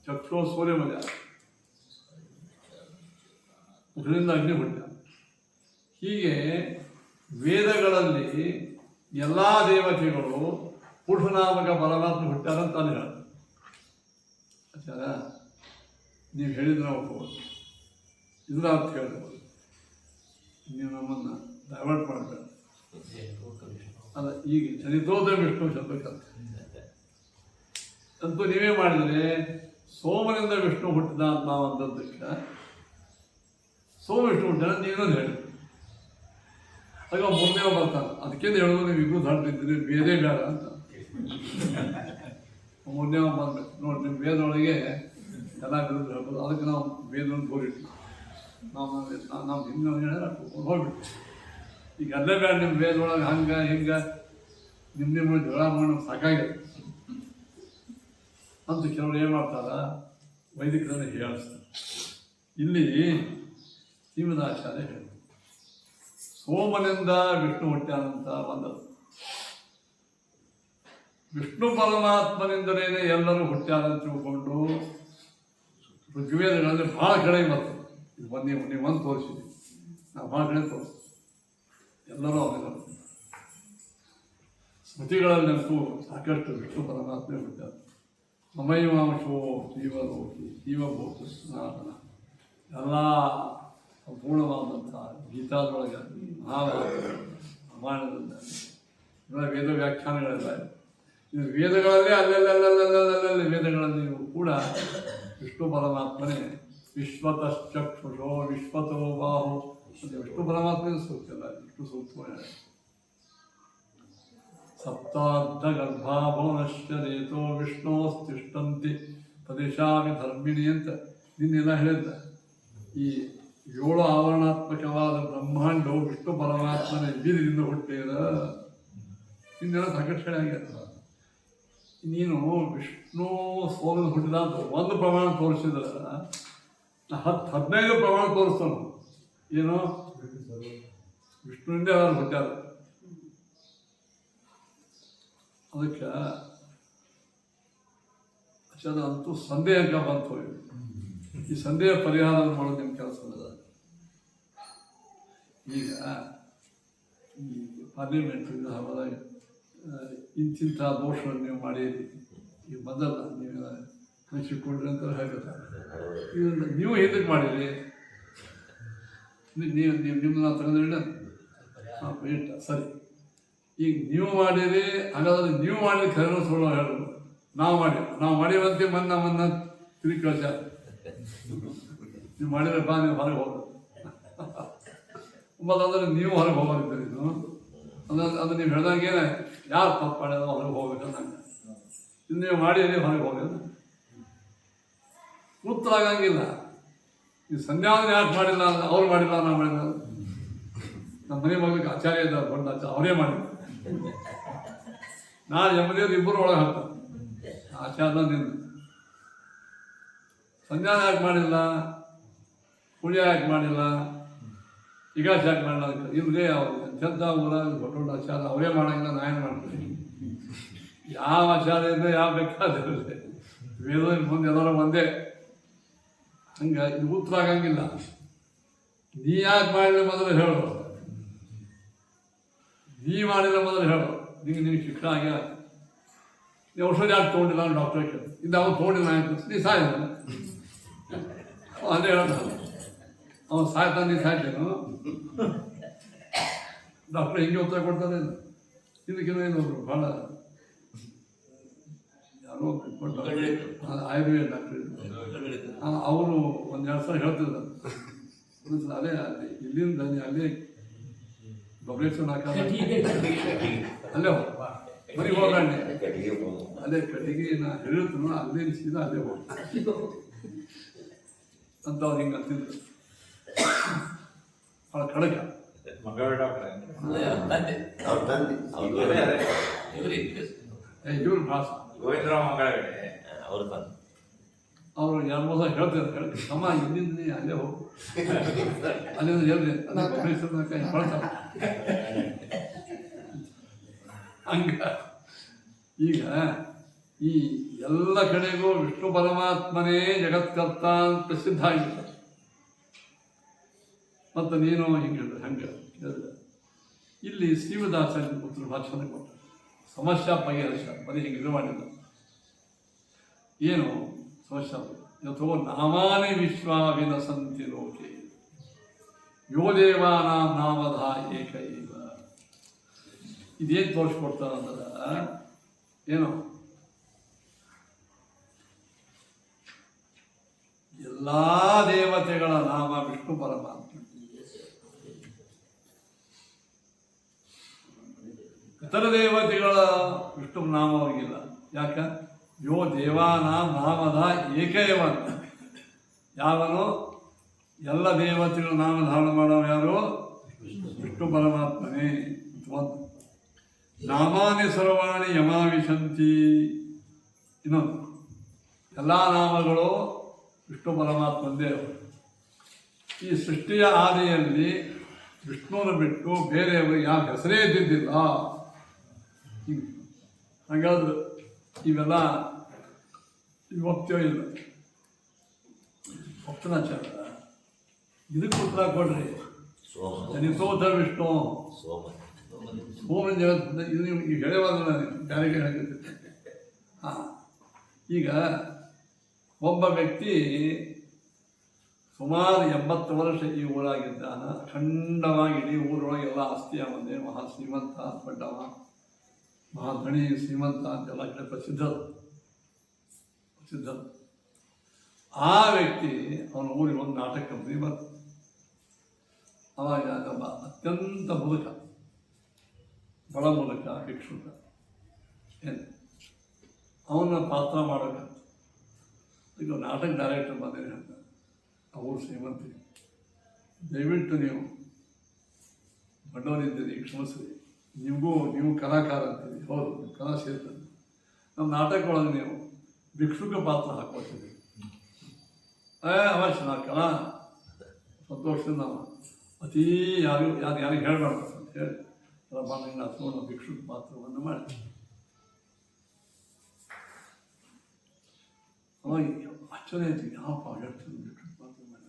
ಚಕ್ಷೋ ಸೂರ್ಯಮಯ, ಮುಖದಿಂದ ಅಗ್ನಿ ಹುಟ್ಟ. ಹೀಗೆ ವೇದಗಳಲ್ಲಿ ಎಲ್ಲ ದೇವತೆಗಳು ಪುರುಷನಾಮಕ ಪರಮಾತ್ಮ ಹುಟ್ಟಾರಂತ ಅಲ್ಲಿ ಹೇಳ. ಆಚಾರ ನೀವು ಹೇಳಿದ್ರೆ ನಾವು ಒಪ್ಪಬಹುದು. ಇದರ ಅರ್ಥ ಹೇಳ್ಬೋದು. ನೀವು ನಮ್ಮನ್ನು ಡೈವರ್ಟ್ ಮಾಡಬೇಡ. ಅಲ್ಲ, ಈಗ ಜನಿತೋದ ವಿಷ್ಣು ಶಬ್ದಕ್ಕಂತ ಅಂತೂ ನೀವೇ ಮಾಡಿದರೆ ಸೋಮನಿಂದ ವಿಷ್ಣು ಹುಟ್ಟಿದ ಅಂತ ನಾವು ಅಂದದ್ದಕ್ಕೆ ಸೋಮ ವಿಷ್ಣು ಹುಟ್ಟಿದ ನೀನೊಂದು ಹೇಳಿ. ಆಗ ಮೊನ್ನೆ ಬರ್ತಾನೆ. ಅದಕ್ಕಿಂತ ಹೇಳೋದು ನೀವು ಇಬ್ಬರು ದಾಟಿದ್ದೀರಿ, ಬೇರೆ ಬೇಡ ಅಂತ. ಮೊನ್ನೆ ಬಂದ್ಬೇಕು ನೋಡಿ. ನಿಮ್ಮ ವೇದೊಳಗೆ ಎಲ್ಲ ವಿರುದ್ಧ ಹೇಳ್ಬೋದು. ಅದಕ್ಕೆ ನಾವು ವೇದವನ್ನು ತೋರಿಟ್ಟು ನಾವು ಹಿಂದೆ ಹೋಗ್ಬಿಟ್ಟು ಈಗ ಅಲ್ಲೇ ಬೇಡ. ನಿಮ್ಮ ವೇದೊಳಗೆ ಹಂಗೆ ಹಿಂಗೆ ನಿಮ್ಮ ಜಗಳ ಮಾಡಿ ಸಾಕಾಗಿದೆ. ಅಂತ ಕೆಲವರು ಏನು ಮಾಡ್ತಾರ, ವೈದಿಕರನ್ನು ಹೇಳಿಸ್ತಾರೆ. ಇಲ್ಲಿ ಶ್ರೀಮದಾಚಾರ್ಯ ಹೇಳಿ ಸೋಮನಿಂದ ವಿಷ್ಣು ಹುಟ್ಟ್ಯಾನಂತ ಬಂದದ್ದು. ವಿಷ್ಣು ಪರಮಾತ್ಮನಿಂದಲೇ ಎಲ್ಲರೂ ಹುಟ್ಟ್ಯಾರಂತ ತಿಳ್ಕೊಂಡು ಋಗ್ವೇದಗಳಲ್ಲಿ ಭಾಳ ಕಡೆ ಬರ್ತದೆ. ಇದು ನೀವು ಒಂದು ತೋರಿಸಿದ್ವಿ, ನಾವು ಭಾಳ ಕಡೆ ತೋರಿಸ್ತೀವಿ. ಎಲ್ಲರೂ ಅವನಿಲ್ಲ. ಸ್ಮೃತಿಗಳಲ್ಲಂತೂ ಸಾಕಷ್ಟು ವಿಷ್ಣು ಪರಮಾತ್ಮೆ ಹುಟ್ಟ್ಯಾರ. ಮಮೈವಾಂಶೋ ಜೀವಲೋಕಿ ಜೀವಭೂತ ಸನಾತನ ಎಲ್ಲ ಸಂಪೂರ್ಣವಾದಂಥ ಗೀತಾದೊಳಗೆ ಮಹಾಭಾರತ ರಾಮಾಯಣದಲ್ಲಿ ವೇದ ವ್ಯಾಖ್ಯಾನಗಳೆಲ್ಲ ಇದು ವೇದಗಳಲ್ಲೇ ಅಲ್ಲೆಲ್ಲಲ್ಲಿ ವೇದಗಳಲ್ಲಿಯೂ ಕೂಡ ವಿಷ್ಣು ಪರಮಾತ್ಮನೇ ವಿಶ್ವತಶ್ಚಕ್ಷುಷೋ ವಿಶ್ವತೋ ಬಾಹು ವಿಷ್ಣು ಪರಮಾತ್ಮನ ಸೂಕ್ತಲ್ಲ, ವಿಷ್ಣು ಸೂಕ್ತ ಸಪ್ತಾರ್ಧ ಗರ್ಭಾಭವನಶ್ಚ ರೇತೋ ವಿಷ್ಣೋಸ್ತಿಷ್ಠಂತಿ ಪ್ರದೇಶಾಮಿ ಧರ್ಮಿಣಿ ಅಂತ ನಿನ್ನೆಲ್ಲ ಹೇಳಿದ್ದ. ಈ 7 ಆವರಣಾತ್ಮಕವಾದ ಬ್ರಹ್ಮಾಂಡವು ವಿಷ್ಣು ಪರಮಾತ್ಮನ ಬೀರದಿಂದ ಹುಟ್ಟಿದ ಇನ್ನೆಲ್ಲ ಸಾಕಷ್ಟು ಕಡೆ ಆಗಿರ್ತದೆ. ನೀನು ವಿಷ್ಣು ಸೋಲಿನ ಹುಟ್ಟಿದ ಒಂದು ಪ್ರಮಾಣ ತೋರಿಸಿದ್ರೆ 10-15 ಪ್ರಮಾಣ ತೋರಿಸ್ತಾನು. ಏನು ವಿಷ್ಣುವಿಂದೇ ಅವರು ಹುಟ್ಟ್ಯಾರ. ಅದಕ್ಕೆ ಅಂತೂ ಸಂದೇಹ ಅಂತ ಬಂತು. ಈ ಸಂದೇಹ ಪರಿಹಾರ ಮಾಡೋದು ನಿಮ್ಮ ಕೆಲಸ ಅದ. ಈಗ ಈ ಪಾರ್ಲಿಮೆಂಟ್ ವಿಧಾನದಾಗ ಇಂತಿಂಥ ದೋಷವನ್ನು ನೀವು ಮಾಡಿರಿ, ಈಗ ಬಂದಲ್ಲ ನೀವು ಹಂಚಿಕೊಂಡ್ರಿ ಅಂತ ಹೇಳ್ತಾರೆ. ಇದನ್ನು ನೀವು ಹಿಂದಕ್ಕೆ ಮಾಡಿರಿ, ನೀವು ನಿಮ್ಮನ್ನ ತಗೊಂಡ್ರೆ ಹಾಂ ಬೇಟ ಸರಿ. ಈಗ ನೀವು ಮಾಡಿರಿ, ಹಾಗಾದ್ರೆ ನೀವು ಮಾಡಿದ ಖರೇನೋ ಸುಳ್ಳು ಹೇಳೋದು. ನಾವು ಮಾಡಿವಂತೆ ನಮ್ಮನ್ನು ತಿರುಗಿ ಕಳಿಸ್ಯಾರ. ನೀವು ಮಾಡಿರಪ್ಪ, ನೀವು ಹೊರಗೆ ಹೋಗೋದು ಅಂದರೆ ನೀವು ಹೊರಗೆ ಹೋಗೋದಿದ್ದೀರಿ. ಅದು ನೀವು ಹೇಳ್ದಂಗೇನೆ ಯಾರು ತಪ್ಪು ಮಾಡ್ಯಾರ ಹೊರಗೆ ಹೋಗ್ಬೇಕಂತ ನಂಗೆ. ಇದು ನೀವು ಮಾಡಿರಿ ಹೊರಗೆ ಹೋಗೋದು ಉತ್ತರ ಆಗಂಗಿಲ್ಲ. ಈ ಸಂಧ್ಯಾವನೆ ಯಾಕೆ ಮಾಡಿಲ್ಲ ಅಂದ್ರೆ ಅವ್ರು ಮಾಡಿಲ್ಲ, ನಾವು ಮಾಡಿಲ್ಲ. ನಮ್ಮ ಮನೆ ಮಗಳಿಗೆ ಆಚಾರ್ಯ ಇದ್ದಾರೆ, ದೊಡ್ಡ ಆಚಾರ್ಯ, ಅವರೇ ಮಾಡಿಲ್ಲ. ನಾನು ಯಮದೇವ್ರು ಇಬ್ಬರು ಒಳಗೆ ಹಾಕ್ತಾರೆ. ಆಚಾರ್ಯ ನಿಂದು ಸಂಧ್ಯಾನ ಯಾಕೆ ಮಾಡಿಲ್ಲ, ಪೂಜೆ ಯಾಕೆ ಮಾಡಿಲ್ಲ, ಈಗ ಯಾಕೆ ಮಾಡಿಲ್ಲ ಅಂತ ಇಲ್ಲದೆ ಅವ್ರು ಎಂಥ ಊರಾಗ ದೊಡ್ಡ ಆಚಾರ ಅವರೇ ಮಾಡಂಗಿಲ್ಲ, ನಾ ಏನು ಮಾಡ್ತೀನಿ. ಯಾವ ಆಚಾರ್ಯದಿಂದ ಯಾವ ಬೇಕಾದಿರಲಿ ವೇದ ಮುಂದೆ ಎಲ್ಲರೂ ಒಂದೇ. ಹಂಗೆ ಇದು ಉತ್ತರ ಆಗಂಗಿಲ್ಲ. ನೀ ಯಾಕೆ ಮಾಡಿಲ್ಲ ಮೊದಲು ಹೇಳು, ನೀ ಮಾಡಿಲ್ಲ ಮೊದಲು ಹೇಳು. ನಿನಗೆ ಶಿಕ್ಷಣ ಆಗ್ಯ, ನೀವು ಔಷಧ ಯಾಕೆ ತೊಗೊಂಡಿಲ್ಲ ಅಂತ ಡಾಕ್ಟರ್ ಕೇಳಿ. ಇದು ಅವ್ನು ತೊಗೊಂಡಿಲ್ಲ ಅಂತ ನೀ ಸಾಯ ಅದೇ ಹೇಳ್ತಾನೆ. ಅವನು ಸಾಯ್ತಾನೆ, ನೀ ಸಾಯ್ತೇನು? ಡಾಕ್ಟ್ರ್ ಹಿಂಗೆ ಉತ್ತರ ಕೊಡ್ತಾರೆ. ಇದಕ್ಕಿಂತ ಏನೊಬ್ರು ಭಾಳ ಯಾರೋ ಆಯುರ್ವೇದ ಡಾಕ್ಟ್ರ್ ಅವರು 1-2 ಸಲ ಹೇಳ್ತಿದ್ರು. ಅದೇ ಇಲ್ಲಿಂದ ಅಲ್ಲೇ ಬಬ್ಲೇಶ್ವರ ಹಾಕ ಅಲ್ಲೇ ಬರೀ ಹೋಗಂಡೆ ಅದೇ ಕಡೆಗೆ ನಾ ಹೇಳಿದ್ರು ಅಲ್ಲೇ ಸೀದಾ ಅಲ್ಲೇ ಹೋಗಿ ಅಂತ ಅವ್ರು ಹಿಂಗೆ ಅಂತಿದ್ರು. ಭಾಳ ಕಡಕ ಇವ್ರು ಭಾಷ ಅವರು 2-3 ಸಲ ಹೇಳ್ತಿದ್ರು. ಅಮ್ಮ ಇಲ್ಲಿಂದ ನೀ ಅಲ್ಲೇ ಹೋಗು, ಅಲ್ಲಿಂದ ಹೇಳ್ದೆ ಕಳ್ತಾರೆ. ಹಂಗ ಈಗ ಈ ಎಲ್ಲ ಕಡೆಗೂ ವಿಷ್ಣು ಪರಮಾತ್ಮನೇ ಜಗತ್ಕರ್ತ ಅಂತ ಸಿದ್ಧ ಆಗಿದೆ. ಮತ್ತು ನೀನು ಹಿಂಗೆ ಹಂಗೆ ಹೇಳಿದ್ರೆ ಇಲ್ಲಿ ಶ್ರೀಮದಾಚಾರ್ಯ ಉತ್ತರ ಭಾಷಣ ಕೊಟ್ಟ ಸಮಸ್ಯೆ ಬಗೆಹರಿಸ ಬರೀ ಹಿಂಗೆ ಮಾಡಿಲ್ಲ. ಏನು ಸಮಸ್ಯೆ? ಇವತ್ತು ನಾಮಾನಿ ವಿಶ್ವಾವಿನಸಂತಿ ಲೋಕೆ ಯೋ ದೇವಾನಾಂ ನಾಮಧ ಏಕ ಏವ. ಇದೇನು ತೋರಿಸ್ಕೊಡ್ತಾರೆ ಅಂದ್ರೆ ಏನು ಎಲ್ಲ ದೇವತೆಗಳ ನಾಮ ವಿಷ್ಣು ಪರಮಾತ್ಮ. ಇತರ ದೇವತೆಗಳ ವಿಷ್ಣು ನಾಮ ಅವರಿಗಿಲ್ಲ. ಯಾಕೆ? ಯೋ ದೇವಾನಾಂ ನಾಮಧ ಏಕೈವ ಅಂತ. ಯಾವನು ಎಲ್ಲ ದೇವತೆಗಳ ನಾಮ ಧಾರಣ ಮಾಡೋ ಯಾರು? ವಿಷ್ಣು ಪರಮಾತ್ಮನೇ. ಒಂದು ನಾಮಾನಿ ಸರ್ವಾಣಿ ಯಮಾವಿಶಂತಿ. ಇನ್ನೊಂದು ಎಲ್ಲ ನಾಮಗಳು ವಿಷ್ಣು ಪರಮಾತ್ಮಂದೇ. ಈ ಸೃಷ್ಟಿಯ ಆದಿಯಲ್ಲಿ ವಿಷ್ಣುವನ್ನು ಬಿಟ್ಟು ಬೇರೆಯವರು ಯಾವ ಹೆಸರೇ ಇದ್ದಿದ್ದಿಲ್ಲ. ಹಾಗಾದ್ರೆ ಇವೆಲ್ಲ ಒಪ್ತೇವೋ ಇಲ್ಲ? ಒಪ್ತನಾಚಾರ ಇದಕ್ಕೆ ಉತ್ತರ ಕೊಡ್ರಿ. ಜನಿತೋಧ ವಿಷ್ಣು ಸೋಮನ ಜಗತ್ತು ಇದು ಈಗ ಹೇಳಬಾರ್ದು, ಬೇರೆ ಹೇಳಕತ್ತಿದ್ದೆ. ಹಾಂ, ಈಗ ಒಬ್ಬ ವ್ಯಕ್ತಿ ಸುಮಾರು 80 ವರ್ಷ ಈ ಊರಾಗಿದ್ದಾನ. ಅಖಂಡವಾಗಿ ಇಡೀ ಊರೊಳಗೆ ಎಲ್ಲ ಆಸ್ತಿ ಅವನೇ, ಮಹಾ ಶ್ರೀಮಂತ, ದೊಡ್ಡವ, ಮಹಾಧಣಿ ಶ್ರೀಮಂತ ಅಂತೆಲ್ಲ ಕಡೆ ಪ್ರಸಿದ್ಧ. ಆ ವ್ಯಕ್ತಿ ಅವನ ಊರಿಗೆ ಒಂದು ನಾಟಕ ಕಂಪನಿ ಬಂತು. ಅವಾಗ ನಮ್ಮ ಅತ್ಯಂತ ಮುದುಕ, ಬಡ ಮುದುಕ, ಭಿಕ್ಷುಕ, ಏನು ಅವನ ಪಾತ್ರ ಮಾಡೋಕ್ಕಂತ ಈಗ ನಾಟಕ ಡೈರೆಕ್ಟರ್ ಬಂದೇನೆ ಅಂತ. ಅವರು ಶ್ರೀಮಂತಿ, ದಯವಿಟ್ಟು ನೀವು ಬಡವರಿದ್ದೀರಿ, ಕ್ಷಮಿಸ್ರಿ, ನೀವು ಕಲಾಕಾರ ಅಂತೀರಿ, ಹೌದು ನೀವು ಕಲಾ ಸೇರ್ತದೆ, ನಮ್ಮ ನಾಟಕ ಒಳಗೆ ನೀವು ಭಿಕ್ಷುಕ ಪಾತ್ರ ಹಾಕ್ಕೊಳ್ತೀವಿ. ಅವಶ್ಯ ನಾ ಕಲಾ ಸಂತೋಷದಿಂದ ನಾವು ಅತೀ ಯಾರಿಗೆ ಹೇಳಬಾರ್ದು ಅಂತ ಹೇಳಿ ರಮಾನಿನ ಅಥವಾ ಭಿಕ್ಷುಕ ಪಾತ್ರವನ್ನು ಮಾಡಿ ಅವಾಗ ಆಶ್ಚರ್ಯ ಆಯ್ತು. ಯಾವಪ್ಪ ಹೇಳ್ತೀನಿ ಭಿಕ್ಷುಕ ಪಾತ್ರ ಮಾಡಿ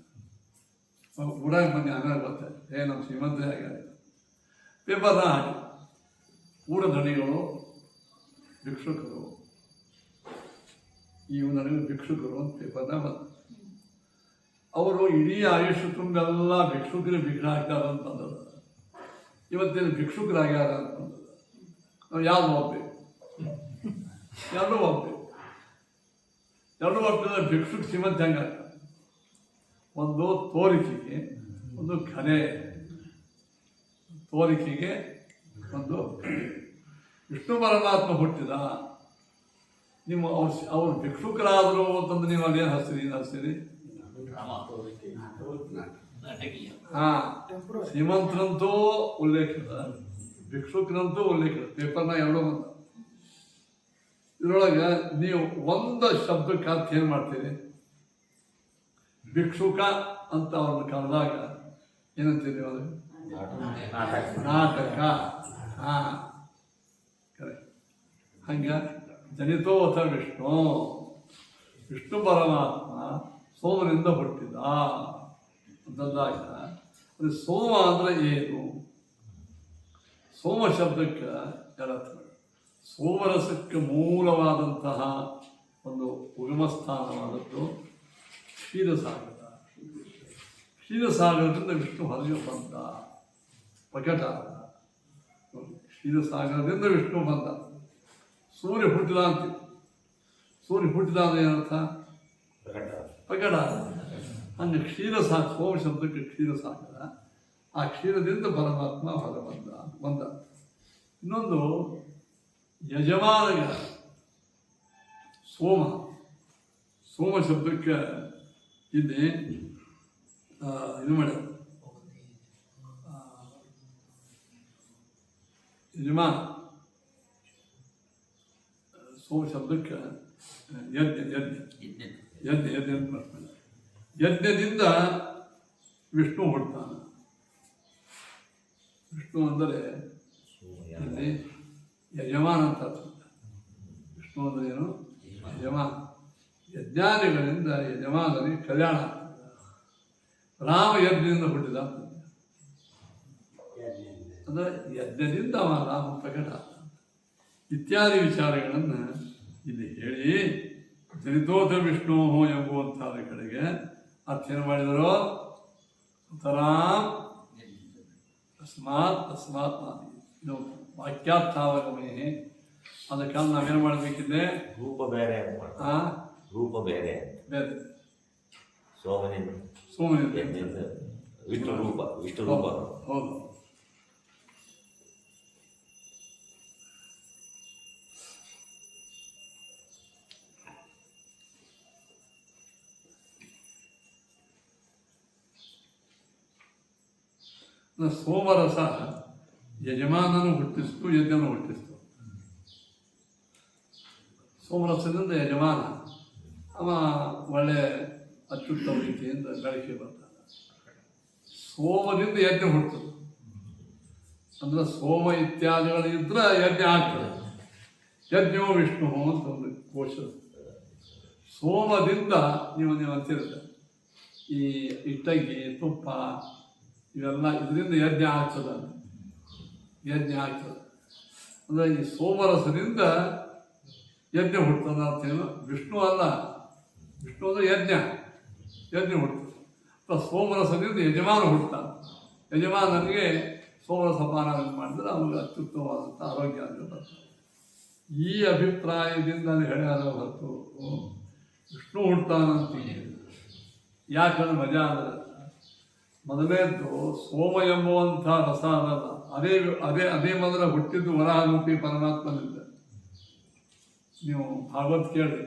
ಊರಾಗ ಬಂದು ಆಮೇಲೆ ಗೊತ್ತಾಯ್ತು, ನಮ್ಮ ಶ್ರೀಮಂತರೇ ಆಗ್ಯಾರ. ಪೇಪರ್ನ ಹಾಕಿ ಊರ ಧಣಿಗಳು ಭಿಕ್ಷುಕರು, ನನಗೆ ಭಿಕ್ಷುಕರು ಅಂತ ಪೇಪರ್ನ ಬಂತು. ಅವರು ಇಡೀ ಆಯುಷ್ಯ ತುಂಬೆಲ್ಲ ಭಿಕ್ಷುಕರಿಗೆ ಭಿಕ್ಷೆ ಹಾಕ್ತಾರ ಅಂತಂದದ. ಇವತ್ತೇನು ಭಿಕ್ಷುಕರಾಗ್ಯಾರ ಅಂತಂದದ. ನಾವು ಯಾವುದು ಒಪ್ಪಬೇಕು? ಎರಡೂ ಒಪ್ಪಬೇಕು. ಎರಡೂ ಒಪ್ಪಿದ್ರೆ ಭಿಕ್ಷುಕ ಶ್ರೀಮಂತ ಹೆಂಗಾಗ? ಒಂದು ತೋರಿಕೆಗೆ, ಒಂದು ಕಲೆ. ತೋರಿಕೆಗೆ ಒಂದು ವಿಷ್ಣು ಪರಮಾತ್ಮ ಹುಟ್ಟಿದ, ನೀವು ಅವ್ರು ಭಿಕ್ಷುಕರಾದರು ಅಂತಂದು ನೀವು ಅಲ್ಲೇನು ಹಸ್ತೀರಿ? ಹಾಂ, ಶ್ರೀಮಂತರಂತೂ ಉಲ್ಲೇಖಿತ, ಭಿಕ್ಷುಕರಂತೂ ಉಲ್ಲೇಖಿತ. ಪೇಪರ್ನ ಎರಡೂ ಬಂದ. ಇದರೊಳಗೆ ನೀವು ಒಂದು ಶಬ್ದಕ್ಕೆ ಅರ್ಥ ಏನು ಮಾಡ್ತೀರಿ? ಭಿಕ್ಷುಕ ಅಂತ ಅವ್ರನ್ನ ಕರೆದಾಗ ಏನಂತೀರಿ? ಅದು ನಾಟಕ. ಹಾಂ, ಕರೆಕ್ಟ್. ಹಂಗೆ ಜನಿತೋಥ ವಿಷ್ಣು, ವಿಷ್ಣು ಪರಮಾತ್ಮ ಸೋಮನಿಂದ ಹುಟ್ಟಿದ ಅಂತಂದಾಗ ಅದು ಸೋಮ ಅಂದರೆ ಏನು? ಸೋಮ ಶಬ್ದಕ್ಕೆ ಅರ್ಥ ಸೋಮರಸಕ್ಕೆ ಮೂಲವಾದಂತಹ ಒಂದು ಉಗಮಸ್ಥಾನವಾದದ್ದು ಕ್ಷೀರಸಾಗರ. ಕ್ಷೀರಸಾಗರದಿಂದ ವಿಷ್ಣು ಹೊರಗೆ ಬಂದ, ಪ್ರಕಟ. ಕ್ಷೀರಸಾಗರದಿಂದ ವಿಷ್ಣು ಬಂದ. ಸೂರ್ಯ ಹುಟ್ಟಿದ ಅಂತೀವಿ. ಸೂರ್ಯ ಹುಟ್ಟಿದ ಅಂದ್ರೆ ಏನರ್ಥ? ಪ್ರಕಟ. ಹಂಗೆ ಕ್ಷೀರಸಾಗರ, ಸೋಮ ಶಬ್ದಕ್ಕೆ ಕ್ಷೀರಸಾಗರ. ಆ ಕ್ಷೀರದಿಂದ ಪರಮಾತ್ಮ ಹೊರ ಬಂದ. ಇನ್ನೊಂದು ಯಜಮಾನಗ ಸೋಮ. ಸೋಮ ಶಬ್ದಕ್ಕೆ ಇಲ್ಲಿ ಇದು ಮಾಡ ಯಜಮಾನ. ಸೋಮ ಶಬ್ದಕ್ಕೆ ಯಜ್ಞದಿಂದ ವಿಷ್ಣು ಹುಡ್ತಾನೆ. ವಿಷ್ಣು ಅಂದರೆ ಇಲ್ಲಿ ಯಜಮಾನ ಅಂತ ಅರ್ಥ. ವಿಷ್ಣು ಅಂದರೆ ಏನು? ಯಜಮಾನ. ಯಜ್ಞಾನಿಗಳಿಂದ ಯಜಮಾನರಿಗೆ ಕಲ್ಯಾಣ. ರಾಮ ಯಜ್ಞದಿಂದ ಹುಟ್ಟಿದ ಅಂದರೆ ಯಜ್ಞದಿಂದ ಅವ ರಾಮ ಪ್ರಕಟ ಇತ್ಯಾದಿ ವಿಚಾರಗಳನ್ನು ಇಲ್ಲಿ ಹೇಳಿ ಜನಿತೋಥ ವಿಷ್ಣು ಎಂಬುವಂಥರ ಕಡೆಗೆ ಅರ್ಥ ಏನು ಮಾಡಿದರು? ಸುತರಾಂ ತಸ್ಮಾತ್ ಇದು ವಾಕ್ಯಾರ್ಥಾವಗಮೇ. ಅದಕ್ಕೆ ನಾವೇನು ಮಾಡಬೇಕಿದೆ? ರೂಪ ಬೇರೆ. ರೂಪ ಬೇರೆ ಬೇರೆ. ಸೋಮನಿಂದ ವಿಷ್ಣು ರೂಪ. ಹೌದು. ಸೋಮರಸ ಯಜಮಾನನು ಹುಟ್ಟಿಸ್ತು, ಯಜ್ಞನು ಹುಟ್ಟಿಸ್ತು. ಸೋಮರಸದಿಂದ ಯಜಮಾನ, ಅವ ಒಳ್ಳೆ ಅತ್ಯುತ್ತಮ ರೀತಿಯಿಂದ ಬೆಳಕಿಗೆ ಬರ್ತಾನೆ. ಸೋಮದಿಂದ ಯಜ್ಞ ಹುಡ್ತದೆ. ಅಂದ್ರೆ ಸೋಮ ಇತ್ಯಾದಿಗಳಿದ್ರೆ ಯಜ್ಞ ಆಗ್ತದೆ. ಯಜ್ಞೋ ವಿಷ್ಣು ಅಂತ ಒಂದು ಕೋಶ. ಸೋಮದಿಂದ ನೀವು ಅಂತಿರುತ್ತೆ ಈ ಇಟ್ಟಗಿ ತುಪ್ಪ ಇವೆಲ್ಲ ಇದರಿಂದ ಯಜ್ಞ ಆಗ್ತದೆ. ಯಜ್ಞ ಆಗ್ತದೆ ಅಂದರೆ ಈ ಸೋಮರಸದಿಂದ ಯಜ್ಞ ಹುಡ್ತದೆ ಅಂತೇನು. ವಿಷ್ಣು ಅಲ್ಲ, ವಿಷ್ಣು ಅಂದರೆ ಯಜ್ಞ ಹುಡ್ತದೆ. ಅಥವಾ ಸೋಮರಸದಿಂದ ಯಜಮಾನ ಹುಡ್ತಾನೆ. ಯಜಮಾನನಿಗೆ ಸೋಮರಸ ಪಾನ ಮಾಡಿದ್ರೆ ಅವನಿಗೆ ಅತ್ಯುತ್ತಮವಾದಂಥ ಆರೋಗ್ಯ ಆಗಿರ್ತದೆ. ಈ ಅಭಿಪ್ರಾಯದಿಂದ ಹೇಳ್ಯಾರ ಹೊರತು ವಿಷ್ಣು ಹುಡ್ತಾನಂತ ಯಾಕಂದ್ರೆ ಮಜಾ ಅಂದರೆ ಮೊದಲೇದ್ದು ಸೋಮ ಎಂಬುವಂಥ ರಸ ಅದಲ್ಲ. ಅದೇ ಮೊದಲ ಹುಟ್ಟಿದ್ದು ವರಾಹರೂಪಿ ಪರಮಾತ್ಮನಿಂದ. ನೀವು ಭಾಗವತ್ ಕೇಳಿ,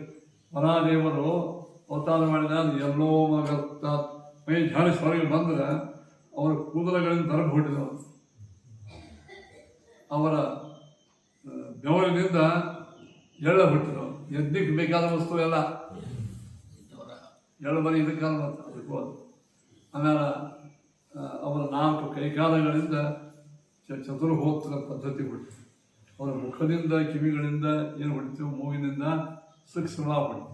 ವರಾದೇವರು ಅವತಾರ ಮಾಡಿದಾಗ ಎಲ್ಲೋ ಮಗತ್ತ ಮೈ ಝಾಡಿಸಿ ಹೊರಗೆ ಬಂದ್ರೆ ಅವರ ಕೂದಲಗಳಿಂದ ತರಬ ಹುಟ್ಟಿದವರು. ಅವರ ಬೆವರಿನಿಂದ ಎಳ್ಳ ಹುಟ್ಟಿದವರು. ಯಜ್ಞಕ್ಕೆ ಬೇಕಾದ ವಸ್ತು ಎಲ್ಲ ಎಳ್ಳು ಬರೀ ಇದಕ್ಕಾದ ಅದಕ್ಕೂ ಅದು. ಆಮೇಲೆ ಅವರ 4 ಕೈಕಾಲಗಳಿಂದ ಚತುರ್ಹೋತ್ರ ಪದ್ಧತಿ ಹುಟ್ಟಿತು. ಅವರ ಮುಖದಿಂದ ಕಿವಿಗಳಿಂದ ಏನು ಹೊಡಿತೀವಿ, ಮೂಗಿನಿಂದ ಸೃಕ್ಷ್ಮ ಹೊಡಿತೀವಿ.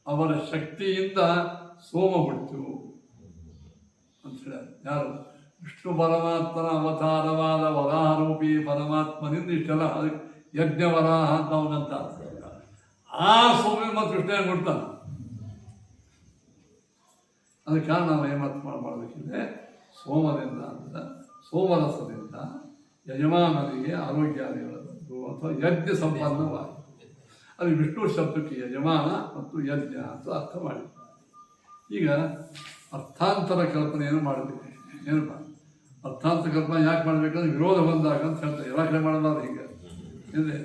ಅವರ ಶಕ್ತಿಯಿಂದ ಸೋಮ ಹೊಡಿತೀವಿ ಅಂತ ಹೇಳ. ಯಾರು? ವಿಷ್ಣು ಪರಮಾತ್ಮನ ಅವತಾರವಾದ ವರಾಹರೂಪಿ ಪರಮಾತ್ಮನಿಂದ ಇಷ್ಟೆಲ್ಲ ಅದಕ್ಕೆ ಯಜ್ಞ ವರಾಹ ಅಂತ ಅವನಂತ. ಆ ಸೋಮ ಮತ್ತು ಕೃಷ್ಣ ಕೊಡ್ತಾನೆ. ಅದಕ್ಕೆ ನಾವು ಏಮತ್ ಮಾಡಬೇಕಿದೆ, ಸೋಮದಿಂದ ಅಂದರೆ ಸೋಮರಸದಿಂದ ಯಜಮಾನನಿಗೆ ಆರೋಗ್ಯಾದಿಗಳದ್ದು ಅಥವಾ ಯಜ್ಞ ಸಂಪನ್ನವಾಗಿ. ಅದು ವಿಷ್ಣು ಶಬ್ದಕ್ಕೆ ಯಜಮಾನ ಮತ್ತು ಯಜ್ಞ ಅಂತ ಅರ್ಥ ಮಾಡಿದ್ದಾರೆ. ಈಗ ಅರ್ಥಾಂತರ ಕಲ್ಪನೆಯನ್ನು ಮಾಡಬೇಕು. ಏನಪ್ಪ ಅರ್ಥಾಂತರ ಕಲ್ಪನೆ ಯಾಕೆ ಮಾಡಬೇಕಂದ್ರೆ ವಿರೋಧ ಬಂದಾಗ ಅಂತ ಹೇಳ್ತಾರೆ. ಎಲ್ಲ ಕಡೆ ಮಾಡೋದಾದ್ರೆ ಹೀಗೆ ಇದೆ.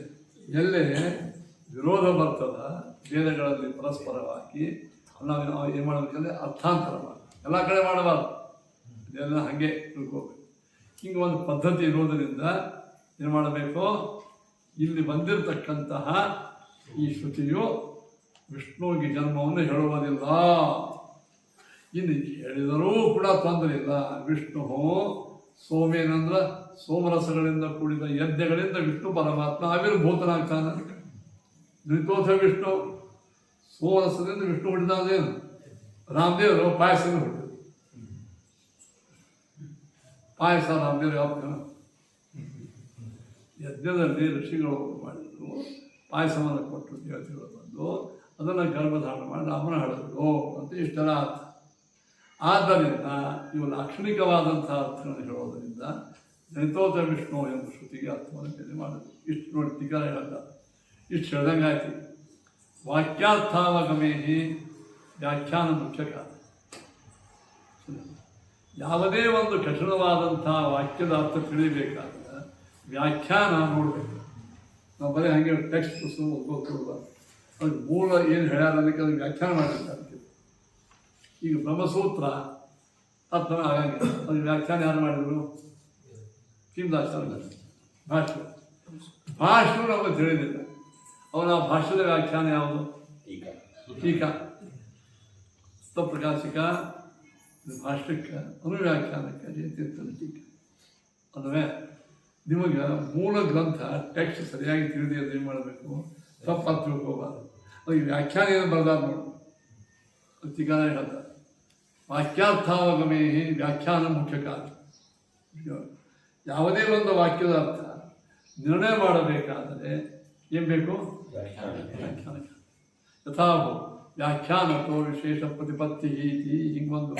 ಎಲ್ಲೇ ವಿರೋಧ ಬರ್ತದ ವೇದಗಳಲ್ಲಿ ಪರಸ್ಪರವಾಗಿ ನಾವು ಏನು ಮಾಡಬೇಕಂದ್ರೆ ಅರ್ಥಾಂತರ ಮಾಡಿ. ಎಲ್ಲ ಕಡೆ ಮಾಡಬಾರ್ದು, ಇದೆಲ್ಲ ಹಾಗೆ ತಿಳ್ಕೋಬೇಕು. ಹಿಂಗೆ ಒಂದು ಪದ್ಧತಿ ಇರೋದರಿಂದ ಏನು ಮಾಡಬೇಕು, ಇಲ್ಲಿ ಬಂದಿರತಕ್ಕಂತಹ ಈ ಶ್ರುತಿಯು ವಿಷ್ಣುವಿಗೆ ಜನ್ಮವನ್ನು ಹೇಳುವುದಿಲ್ಲ. ಇನ್ನು ಹೇಳಿದರೂ ಕೂಡ ತೊಂದರೆ ಇಲ್ಲ. ವಿಷ್ಣು ಸೋಮೇನಂದ್ರೆ ಸೋಮರಸಗಳಿಂದ ಕೂಡಿದ ಯಜ್ಞಗಳಿಂದ ವಿಷ್ಣು ಪರಮಾತ್ಮ ಆವಿರ್ಭೂತನಾಗ್ತಾನೆ. ಧೃತೋಥ ವಿಷ್ಣು ಸೋಮರಸದಿಂದ ವಿಷ್ಣು ಹುಟ್ಟಿದಾದೇನು? ರಾಮದೇವರು ಪಾಯಸದಿಂದ ಹುಟ್ಟಿದ್ರು. ಪಾಯಸ ರಾಮದೇವರು ಯಾವ ಯಜ್ಞದಲ್ಲಿ ಋಷಿಗಳು ಮಾಡಿದ್ರು. ಪಾಯಸವನ್ನು ಕೊಟ್ಟು ದೇವತೆಗಳು ಬಂದು ಅದನ್ನು ಗರ್ಭಧಾರಣ ಮಾಡಿ ರಾಮನ ಹಾಡಿದ್ರು ಅಂತ ಇಷ್ಟೆಲ್ಲ ಅರ್ಥ. ಆದ್ದರಿಂದ ಇವು ಲಾಕ್ಷಣಿಕವಾದಂಥ ಅರ್ಥಗಳನ್ನು ಹೇಳೋದರಿಂದ ಧೃತೋಥ ವಿಷ್ಣು ಎಂಬ ಶ್ರುತಿಗೆ ಅರ್ಥವನ್ನು ಬೇರೆ ಮಾಡೋದು. ಇಷ್ಟು ನೋಡಿ ಟೀಕಾರ ಹೇಳ್ತಾರೆ. ಇಷ್ಟು ಹೇಳ್ದಂಗೆ ಆಯ್ತು. ವಾಕ್ಯಾರ್ಥಾವಗಮೇಹಿ ವ್ಯಾಖ್ಯಾನ ಮುಖ್ಯ ಕಾರಣ. ಯಾವುದೇ ಒಂದು ಕಠಿಣವಾದಂಥ ವಾಕ್ಯದ ಅರ್ಥ ತಿಳಿಬೇಕಾದ್ರೆ ವ್ಯಾಖ್ಯಾನ ನೋಡಬೇಕು. ನಾವು ಬರೀ ಹಾಗೆ ಟೆಕ್ಸ್ಟ್ ಪುಸ್ತಕ ಓದ್ಕೊಳ್ಬಾರ್ದು. ಅದು ಮೂಲ ಏನು ಹೇಳ್ಯಾರ ಅದಕ್ಕೆ ಅದಕ್ಕೆ ವ್ಯಾಖ್ಯಾನ ಮಾಡಿರ್ತಾರೆ. ಈಗ ಬ್ರಹ್ಮಸೂತ್ರ ಅರ್ಥ ಆಗಂಗಿಲ್ಲ, ಅದಕ್ಕೆ ವ್ಯಾಖ್ಯಾನ ಯಾರು ಮಾಡಿದರು? ಕಿಂದಾಚಾರ್ಯ ಭಾಷ್ಯ ನಮಗೆ ತಿಳಿದಿಲ್ಲ. ಅವನ ಭಾಷ್ಯದ ವ್ಯಾಖ್ಯಾನ ಯಾವುದು? ಟೀಕಾ, ಪ್ರಕಾಶಿಕ, ಭಾಷ್ಯಕ್ಕೆ, ಅನುವ್ಯಾಖ್ಯಾನಕ್ಕೆ, ಜಯತೀರ್ಥನ ಟೀಕಾ. ಅಲ್ಲವೇ ನಿಮಗೆ ಮೂಲ ಗ್ರಂಥ ಟೆಕ್ಸ್ಟ್ ಸರಿಯಾಗಿ ತಿಳಿದಿದ್ದು ಏನು ಮಾಡಬೇಕು? ತಪ್ಪಾಗಿ ತಿಳ್ಕೋಬಾರ್ದು. ಅದಕ್ಕೆ ವ್ಯಾಖ್ಯಾನ ಏನು ಬರದಾರ ನೋಡು. ಟೀಕಾನ ಹೇಳ್ತಾರೆ ವಾಕ್ಯಾರ್ಥಾವಗಮೇಹಿ ವ್ಯಾಖ್ಯಾನ ಮುಖ್ಯ ಕಾರಣ. ಯಾವುದೇ ಒಂದು ವಾಕ್ಯದ ಅರ್ಥ ನಿರ್ಣಯ ಮಾಡಬೇಕಾದರೆ ಏನು ಬೇಕು? ವ್ಯಾಖ್ಯಾನ. ಯಥಾಭೋ ವ್ಯಾಖ್ಯಾನಕೋ ವಿಶೇಷ ಪ್ರತಿಪತ್ತಿ ಇತಿ ಹಿಂಗೊಂದು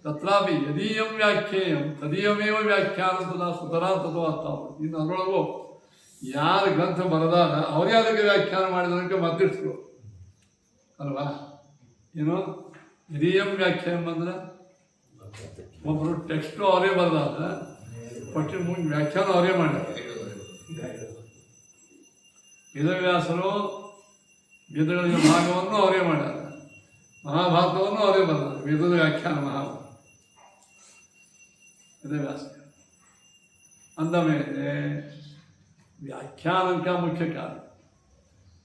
ತತ್ರಾಪಿ ಯದೀಯಂ ವ್ಯಾಖ್ಯೇಯಂ ತದೀಯಮೇವ ವ್ಯಾಖ್ಯಾನ ತದಾ ಸುತರಾ ತದೋ ಅರ್ಥ. ಇನ್ನು ಅದರೊಳಗೂ ಯಾರು ಗ್ರಂಥ ಬರೆದಾಗ ಅವರೇ ಅದಕ್ಕೆ ವ್ಯಾಖ್ಯಾನ ಮಾಡಿದಕ್ಕೆ ಮತ್ತಿಷ್ಟು ಅಲ್ವಾ? ಏನು ಯದೀಯಂ ವ್ಯಾಖ್ಯಾನ ಅಂದ್ರೆ ಒಬ್ಬರು ಟೆಕ್ಸ್ಟು ಅವರೇ ಬರೆದಾಗ ಪಟ್ಟಿ ಮುಂದೆ ವ್ಯಾಖ್ಯಾನ ಅವರೇ ಮಾಡ್ಯಾರ. ವೇದವ್ಯಾಸರು ವೇದಗಳಿಗೆ ಭಾಗವನ್ನು ಅವರೇ ಮಾಡ್ಯಾರ, ಮಹಾಭಾರತವನ್ನು ಅವರೇ ಬರೆದಾರೆ. ವೇದದ ವ್ಯಾಖ್ಯಾನ ಮಹಾಭಾರತ ವೇದವ್ಯಾಸ ಅಂದ ಮೇಲೆ ವ್ಯಾಖ್ಯಾನಕ್ಕೆ ಮುಖ್ಯ ಕಾರಣ.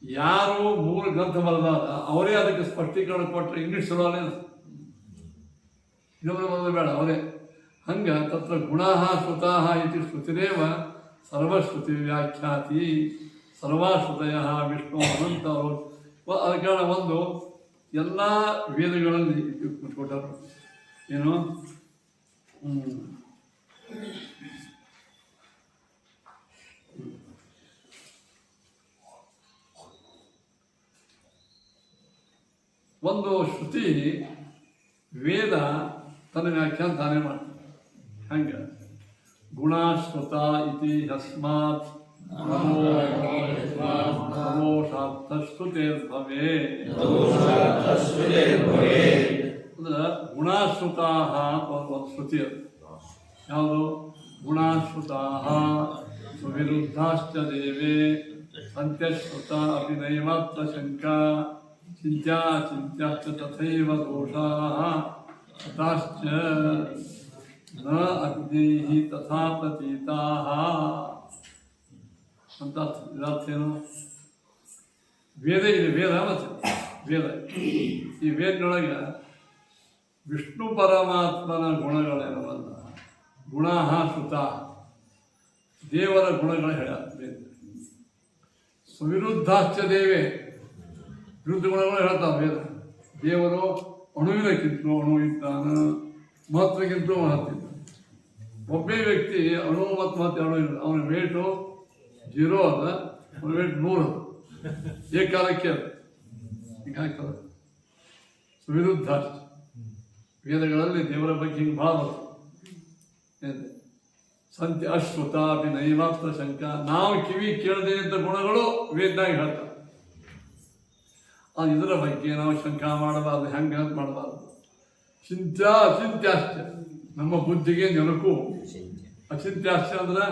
ಯಾರು ಮೂಲ ಗ್ರಂಥ ಬರೆದಾರ ಅವರೇ ಅದಕ್ಕೆ ಸ್ಪಷ್ಟೀಕರಣ ಕೊಟ್ಟರೆ ಇಂಗ್ಲೀಷ್ ಚಲೋನೇ ಇನ್ನೊಬ್ಬರು ಬರೋದು ಬೇಡ ಅವರೇ. ಹಂಗೆ ತತ್ರ ಗುಣಃ ಶ್ರುತಃ ಇತಿ ಶ್ರುತಿರೇವ ಸರ್ವಶ್ರುತಿ ವ್ಯಾಖ್ಯಾತಿ ಸರ್ವಾಶ್ರುತಯ ವಿಷ್ಣು ಅನಂತ ಅದ ಕಾರಣ ಒಂದು ಎಲ್ಲ ವೇದಗಳಲ್ಲಿ ಕೊಟ್ಟರು ಏನು ಒಂದು ಶ್ರುತಿ ವೇದ ತನ್ನ ವ್ಯಾಖ್ಯಾನ ತಾನೇ ಮಾಡ್ತಾರೆ. ಹಂಗೆ ಗುಣಶ್ರುತ ಇತಿ ಯಸ್ಮಾತ್ ಶ್ರುತಿರ್ಭವೇ ಅಂದ್ರೆ ಗುಣಶ್ರುತ ಒಂದು ಶ್ರುತಿ ಅದು ಯಾವುದು ಗುಣಶ್ರುತಾ ಸುವಿರುದ್ಧಾಶ್ಚ ದೇವೇ ಸಂತ್ಯಶ್ರುತ ಅಭಿನಯಮಾತ್ರ ಶಂಕಾ ಚಿಂತ್ಯಾ ಚಿಂತ್ಯಾಶ್ಚ ತಥೈವ ದೋಷಾಃ ತಥಾಶ್ಚ ನ ಅಗ್ನೈಃ ತಥಾ ಪ್ರತೀತಾಃ ಅಂತ ಇದಾರ್ಥೇನು. ವೇದ ಇದೆ, ವೇದ ಮತ್ತು ವೇದ ಈ ವೇದದೊಳಗೆ ವಿಷ್ಣು ಪರಮಾತ್ಮನ ಗುಣಗಳೇನವಲ್ಲ ಗುಣಃ ಶ್ರುತ ದೇವರ ಗುಣಗಳು ಹೇಳ ವೇದ. ಸುವಿರುದ್ಧಾಶ್ಚ ದೇವೇ ವಿರುದ್ಧ ಗುಣಗಳು ಹೇಳ್ತಾವೆ ವೇದ. ದೇವರು ಅಣುವಿನಕ್ಕಿಂತಲೂ ಅಣು ಇದ್ದಾನ, ಮಹತ್ವಕ್ಕಿಂತಲೂ ಮಹತ್ವ. ಒಬ್ಬೇ ವ್ಯಕ್ತಿ ಅಣು ಮತ್ತು ಮತ್ತೆ ಅಣು ಇಲ್ಲ, ಅವನ ವೇಟು 0 ಅದ, ಅವನ ವೇಟ್ 100 ಅದ, ಏಕಾಲಕ್ಕೆ ಅದು ಹಿಂಗಾಗ್ತದೆ. ಸುವಿರುದ್ಧಾಶ್ಚ ವೇದಗಳಲ್ಲಿ ದೇವರ ಬಗ್ಗೆ ಹಿಂಗೆ ಭಾಳ ಬರ್ತದೆ. ಸಂತ್ಯ ಅಶ್ರುತ ಅಭಿನಯಮಾತ್ರ ಶಂಕ ನಾವು ಕಿವಿ ಕೇಳದೇ ಇದ್ದ ಗುಣಗಳು ವೇದನಾಗಿ ಹೇಳ್ತಾರೆ. ಅದು ಇದರ ಬಗ್ಗೆ ನಾವು ಶಂಕಾ ಮಾಡಬಾರ್ದು, ಹೆಂಗೆ ಅಂತ ಮಾಡಬಾರ್ದು. ಅಚಿಂತ್ಯಾಶ್ಚ ನಮ್ಮ ಬುದ್ಧಿಗೆ ನೆನಕು. ಅಚಿಂತ್ಯಾಶ್ಚ ಅಂದ್ರೆ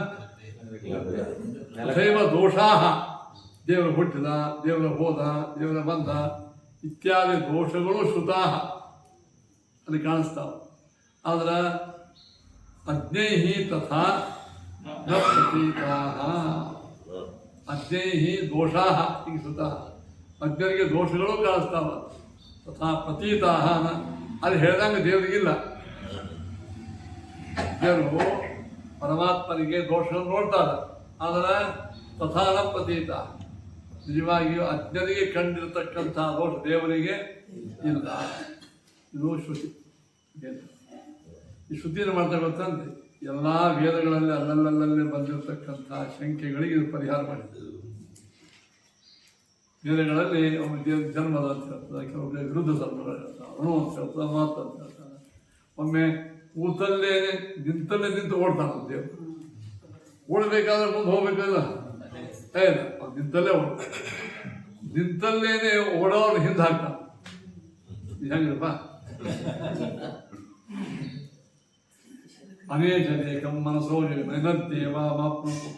ತಥೈವ ದೋಷಾಃ ದೇವರ ಹುಟ್ಟಿದ, ದೇವರ ಹೋದ, ದೇವರ ಬಂದ ಇತ್ಯಾದಿ ದೋಷಗಳು ಶ್ರುತಾಃ ಅಲ್ಲಿ ಕಾಣಿಸ್ತಾವ. ಆದ್ರೆ ಅಜ್ಞೈಹಿ ತಥಾ ನ ಪ್ರತೀತಾಃ ಅಜ್ಞೈಹಿ ದೋಷಾಃ ಈಗ ಶ್ರುತಃ ಅಜ್ಞರಿಗೆ ದೋಷಗಳು ಕಾಣಿಸ್ತಾವ. ತಥಾ ಪ್ರತೀತಾಃ ಅಲ್ಲಿ ಹೇಳ್ದಂಗೆ ದೇವರಿಗಿಲ್ಲ. ದೇವರು ಪರಮಾತ್ಮನಿಗೆ ದೋಷಗಳನ್ನು ನೋಡ್ತಾರೆ, ಆದರೆ ತಥಾ ನ ಪ್ರತೀತ ನಿಜವಾಗಿಯೂ ಅಜ್ಞರಿಗೆ ಕಂಡಿರತಕ್ಕಂಥ ದೋಷ ದೇವರಿಗೆ ಇಲ್ಲ. ಇದು ಶ್ರುತಿ. ಈ ಶ್ರುತಿಯನ್ನು ಮಾಡ್ತಾ ಗೊತ್ತಂತೆ ಎಲ್ಲ ವೇದಗಳಲ್ಲಿ ಅಲ್ಲಲ್ಲಲ್ಲೇ ಬಂದಿರತಕ್ಕಂಥ ಶಂಕೆಗಳಿಗೆ ಇದು ಪರಿಹಾರ ಮಾಡಿದೆ. ವೇದಗಳಲ್ಲಿ ಅವನು ಜನ್ಮದ ಅಂತ ಹೇಳ್ತಾರೆ, ಕೆಲವೊಬ್ಬರು ವಿರುದ್ಧ ಧರ್ಮಗಳು ಹೇಳ್ತಾರೆ, ಅಣು ಅಂತ ಹೇಳ್ತಾರೆ, ಮಾತು ಅಂತ ಹೇಳ್ತಾರೆ. ಒಮ್ಮೆ ಕೂತಲ್ಲೇ ನಿಂತಲ್ಲೇ ನಿಂತು ಓಡ್ತಾನೆ ದೇವರು. ಓಡಬೇಕಾದ್ರೆ ಮುಂದೆ ಹೋಗ್ಬೇಕಲ್ಲ, ಅವ್ನು ನಿಂತಲ್ಲೇ ಓಡ್ತಾನೆ. ನಿಂತಲ್ಲೇನೆ ಓಡೋರು ಹಿಂದೆ ಹಾಕ್ತಾನೆ. ಹೆಂಗಪ್ಪ ಅನೇಕಂ ಮನಸೋ ನೈನದ್ದೇವ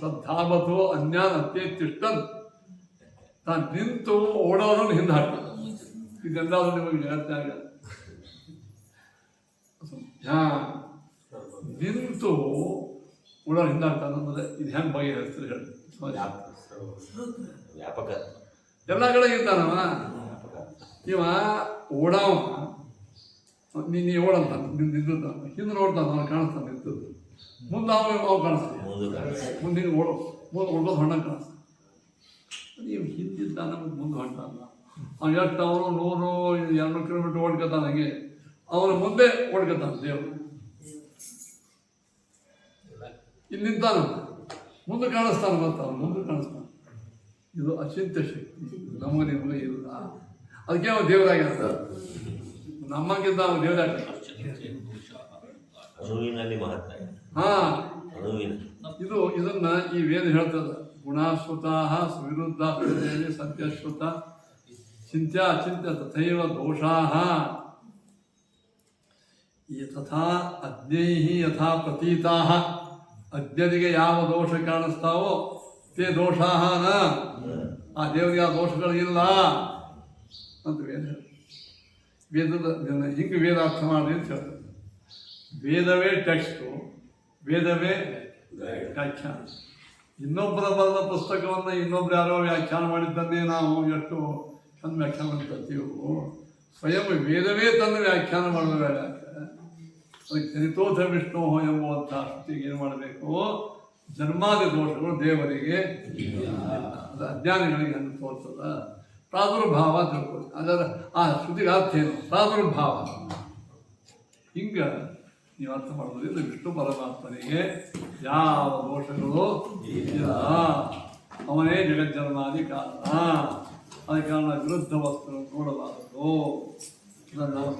ತದ್ಧಾವತೋ ಅನ್ಯಾನ್ ಅತ್ಯೇ ತಿಷ್ಟನ್ ತಾನು ನಿಂತು ಓಡೋರನ್ನು ಹಿಂದೆ ಹಾಕ್ತಾನೆ. ಇದೆಲ್ಲಾದ್ರೂ ನಿಮಗೆ ಹೇಳ್ತಾ ಆಗಲ್ಲ. ನಿಂತು ಓಡೋರು ಹಿಂದೆ ಹಾಕ್ತಾನೆ ಅಂದ್ರೆ ಇದು ಹೆಂಗೆ ಬಗೆಹರಿಸ್ತಾರೆ ಹೇಳಿ. ವ್ಯಾಪಕ ಎಲ್ಲ ಕಡೆ ಇದ್ದಾನವ ಇವ ಓಡಾವ. ನೀ ಓಡಂತ ನಿಂತಿದ್ದ ಹಿಂದೆ ನೋಡ್ತಾನೆ, ಅವ್ನು ಕಾಣಿಸ್ತಾನೆ ನಿಂತದ್ದು. ಮುಂದೆ ಅವು ಕಾಣಿಸ್ತಾನೆ, ಮುಂದೆ ಓಡೋದು ಹೊಣ್ಣ ಕಾಣಿಸ್ತಾನೆ. ನೀವು ಹಿಂದಿದ್ದಾನೆ ಮುಂದೆ ಹೊಂಟಾನ. ಅವ್ನು ಎಷ್ಟು ಅವನು 100-200 ಕಿಲೋಮೀಟರ್ ಓಡ್ಕೊತಾನೆ, ಹಂಗೆ ಅವನ ಮುಂದೆ ಓಡ್ಕೊತಾನೆ ದೇವರು. ಇಲ್ಲಿ ನಿಂತಾನ ಮುಂದೆ ಕಾಣಿಸ್ತಾನೆ, ಮತ್ತು ಅವನು ಮುಂದೆ ಕಾಣಿಸ್ತಾನೆ. ಇದು ಅಚಿಂತ್ಯ ಶಕ್ತಿ ನಮಗೆ ನಿಮಗೆ ಇಲ್ಲ. ಅದಕ್ಕೆ ಅವನು ದೇವರಾಗಿ ಅಂತ ನಮ್ಮಕ್ಕಿಂತ ಅವನು ದೇವರಾಗ. ಅಣುವಿನಲ್ಲಿ ಮಹತ್ವ. ಇದನ್ನ ಈ ವೇದ ಹೇಳ್ತದ. ಗುಣಾಶ್ರುತಾಃ ಸುವಿರುದ್ಧಾಶ್ಚ ದೇವೇ ಸಂತ್ಯಶ್ರುತ ಚಿಂತ್ಯ ಅಚಿಂತ್ಯ ತಥೈವ ದೋಷಾಃ ತಥಾ ಅಜ್ಞೈಃ ಯಥಾ ಪ್ರತೀತಾಃ ಅಜ್ಞರಿಗೆ ಯಾವ ದೋಷ ಕಾಣಿಸ್ತಾವೋ ತೇ ದೋಷಾಃ ನ ಆ ದೇವರಿಗೆ ಆ ದೋಷಗಳಿಲ್ಲ ಅಂತ ವೇದ ವೇದದ ಹಿಂಗೆ ವೇದ ಅರ್ಥ ಮಾಡಿ ಅಂತ ಹೇಳ್ತಾರೆ. ವೇದವೇ ಟೆಕ್ಸ್ಟು, ವೇದವೇ ವ್ಯಾಖ್ಯಾನ. ಇನ್ನೊಬ್ಬರ ಬರೆದ ಪುಸ್ತಕವನ್ನು ಇನ್ನೊಬ್ರು ಯಾರೋ ವ್ಯಾಖ್ಯಾನ ಮಾಡಿದ್ದನ್ನೇ ನಾವು ಎಷ್ಟು ಚಂದ ವ್ಯಾಖ್ಯಾನ ಮಾಡ್ತೀವೋ, ಸ್ವಯಂ ವೇದವೇ ತಂದು ವ್ಯಾಖ್ಯಾನ ಮಾಡುವ ಬೇಡ. ಅದಕ್ಕೆ ಚರಿತೋಥ ವಿಷ್ಣು ಎಂಬುವಂಥ ಶ್ರುತಿಗೆ ಏನು ಮಾಡಬೇಕು? ಜನ್ಮಾದಿ ದೋಷಗಳು ದೇವರಿಗೆ, ಅದು ಅಜ್ಞಾನಿಗಳಿಗೆ ಅನ್ನು ತೋರ್ತದ. ಪ್ರಾದುರ್ಭಾವ ತಿಳ್ಕೊಳ್ಳಿ. ಅದರ ಆ ಶ್ರುತಿಗೆ ಅರ್ಥ ಏನು? ಪ್ರಾದುರ್ಭಾವ. ಹಿಂಗೆ ನೀವು ಅರ್ಥ ಮಾಡೋದ್ರಿಂದ ವಿಷ್ಣು ಪರಮಾತ್ಮನಿಗೆ ಯಾವ ದೋಷಗಳು ಇಲ್ಲ, ಅವನೇ ಜಗಜ್ಜನ್ಮಾದಿ ಕಾರಣ. ಅದ ಕಾರಣ ವಿರುದ್ಧ ವಸ್ತು ನೋಡಬಾರದು. ಇದನ್ನು ನಾವು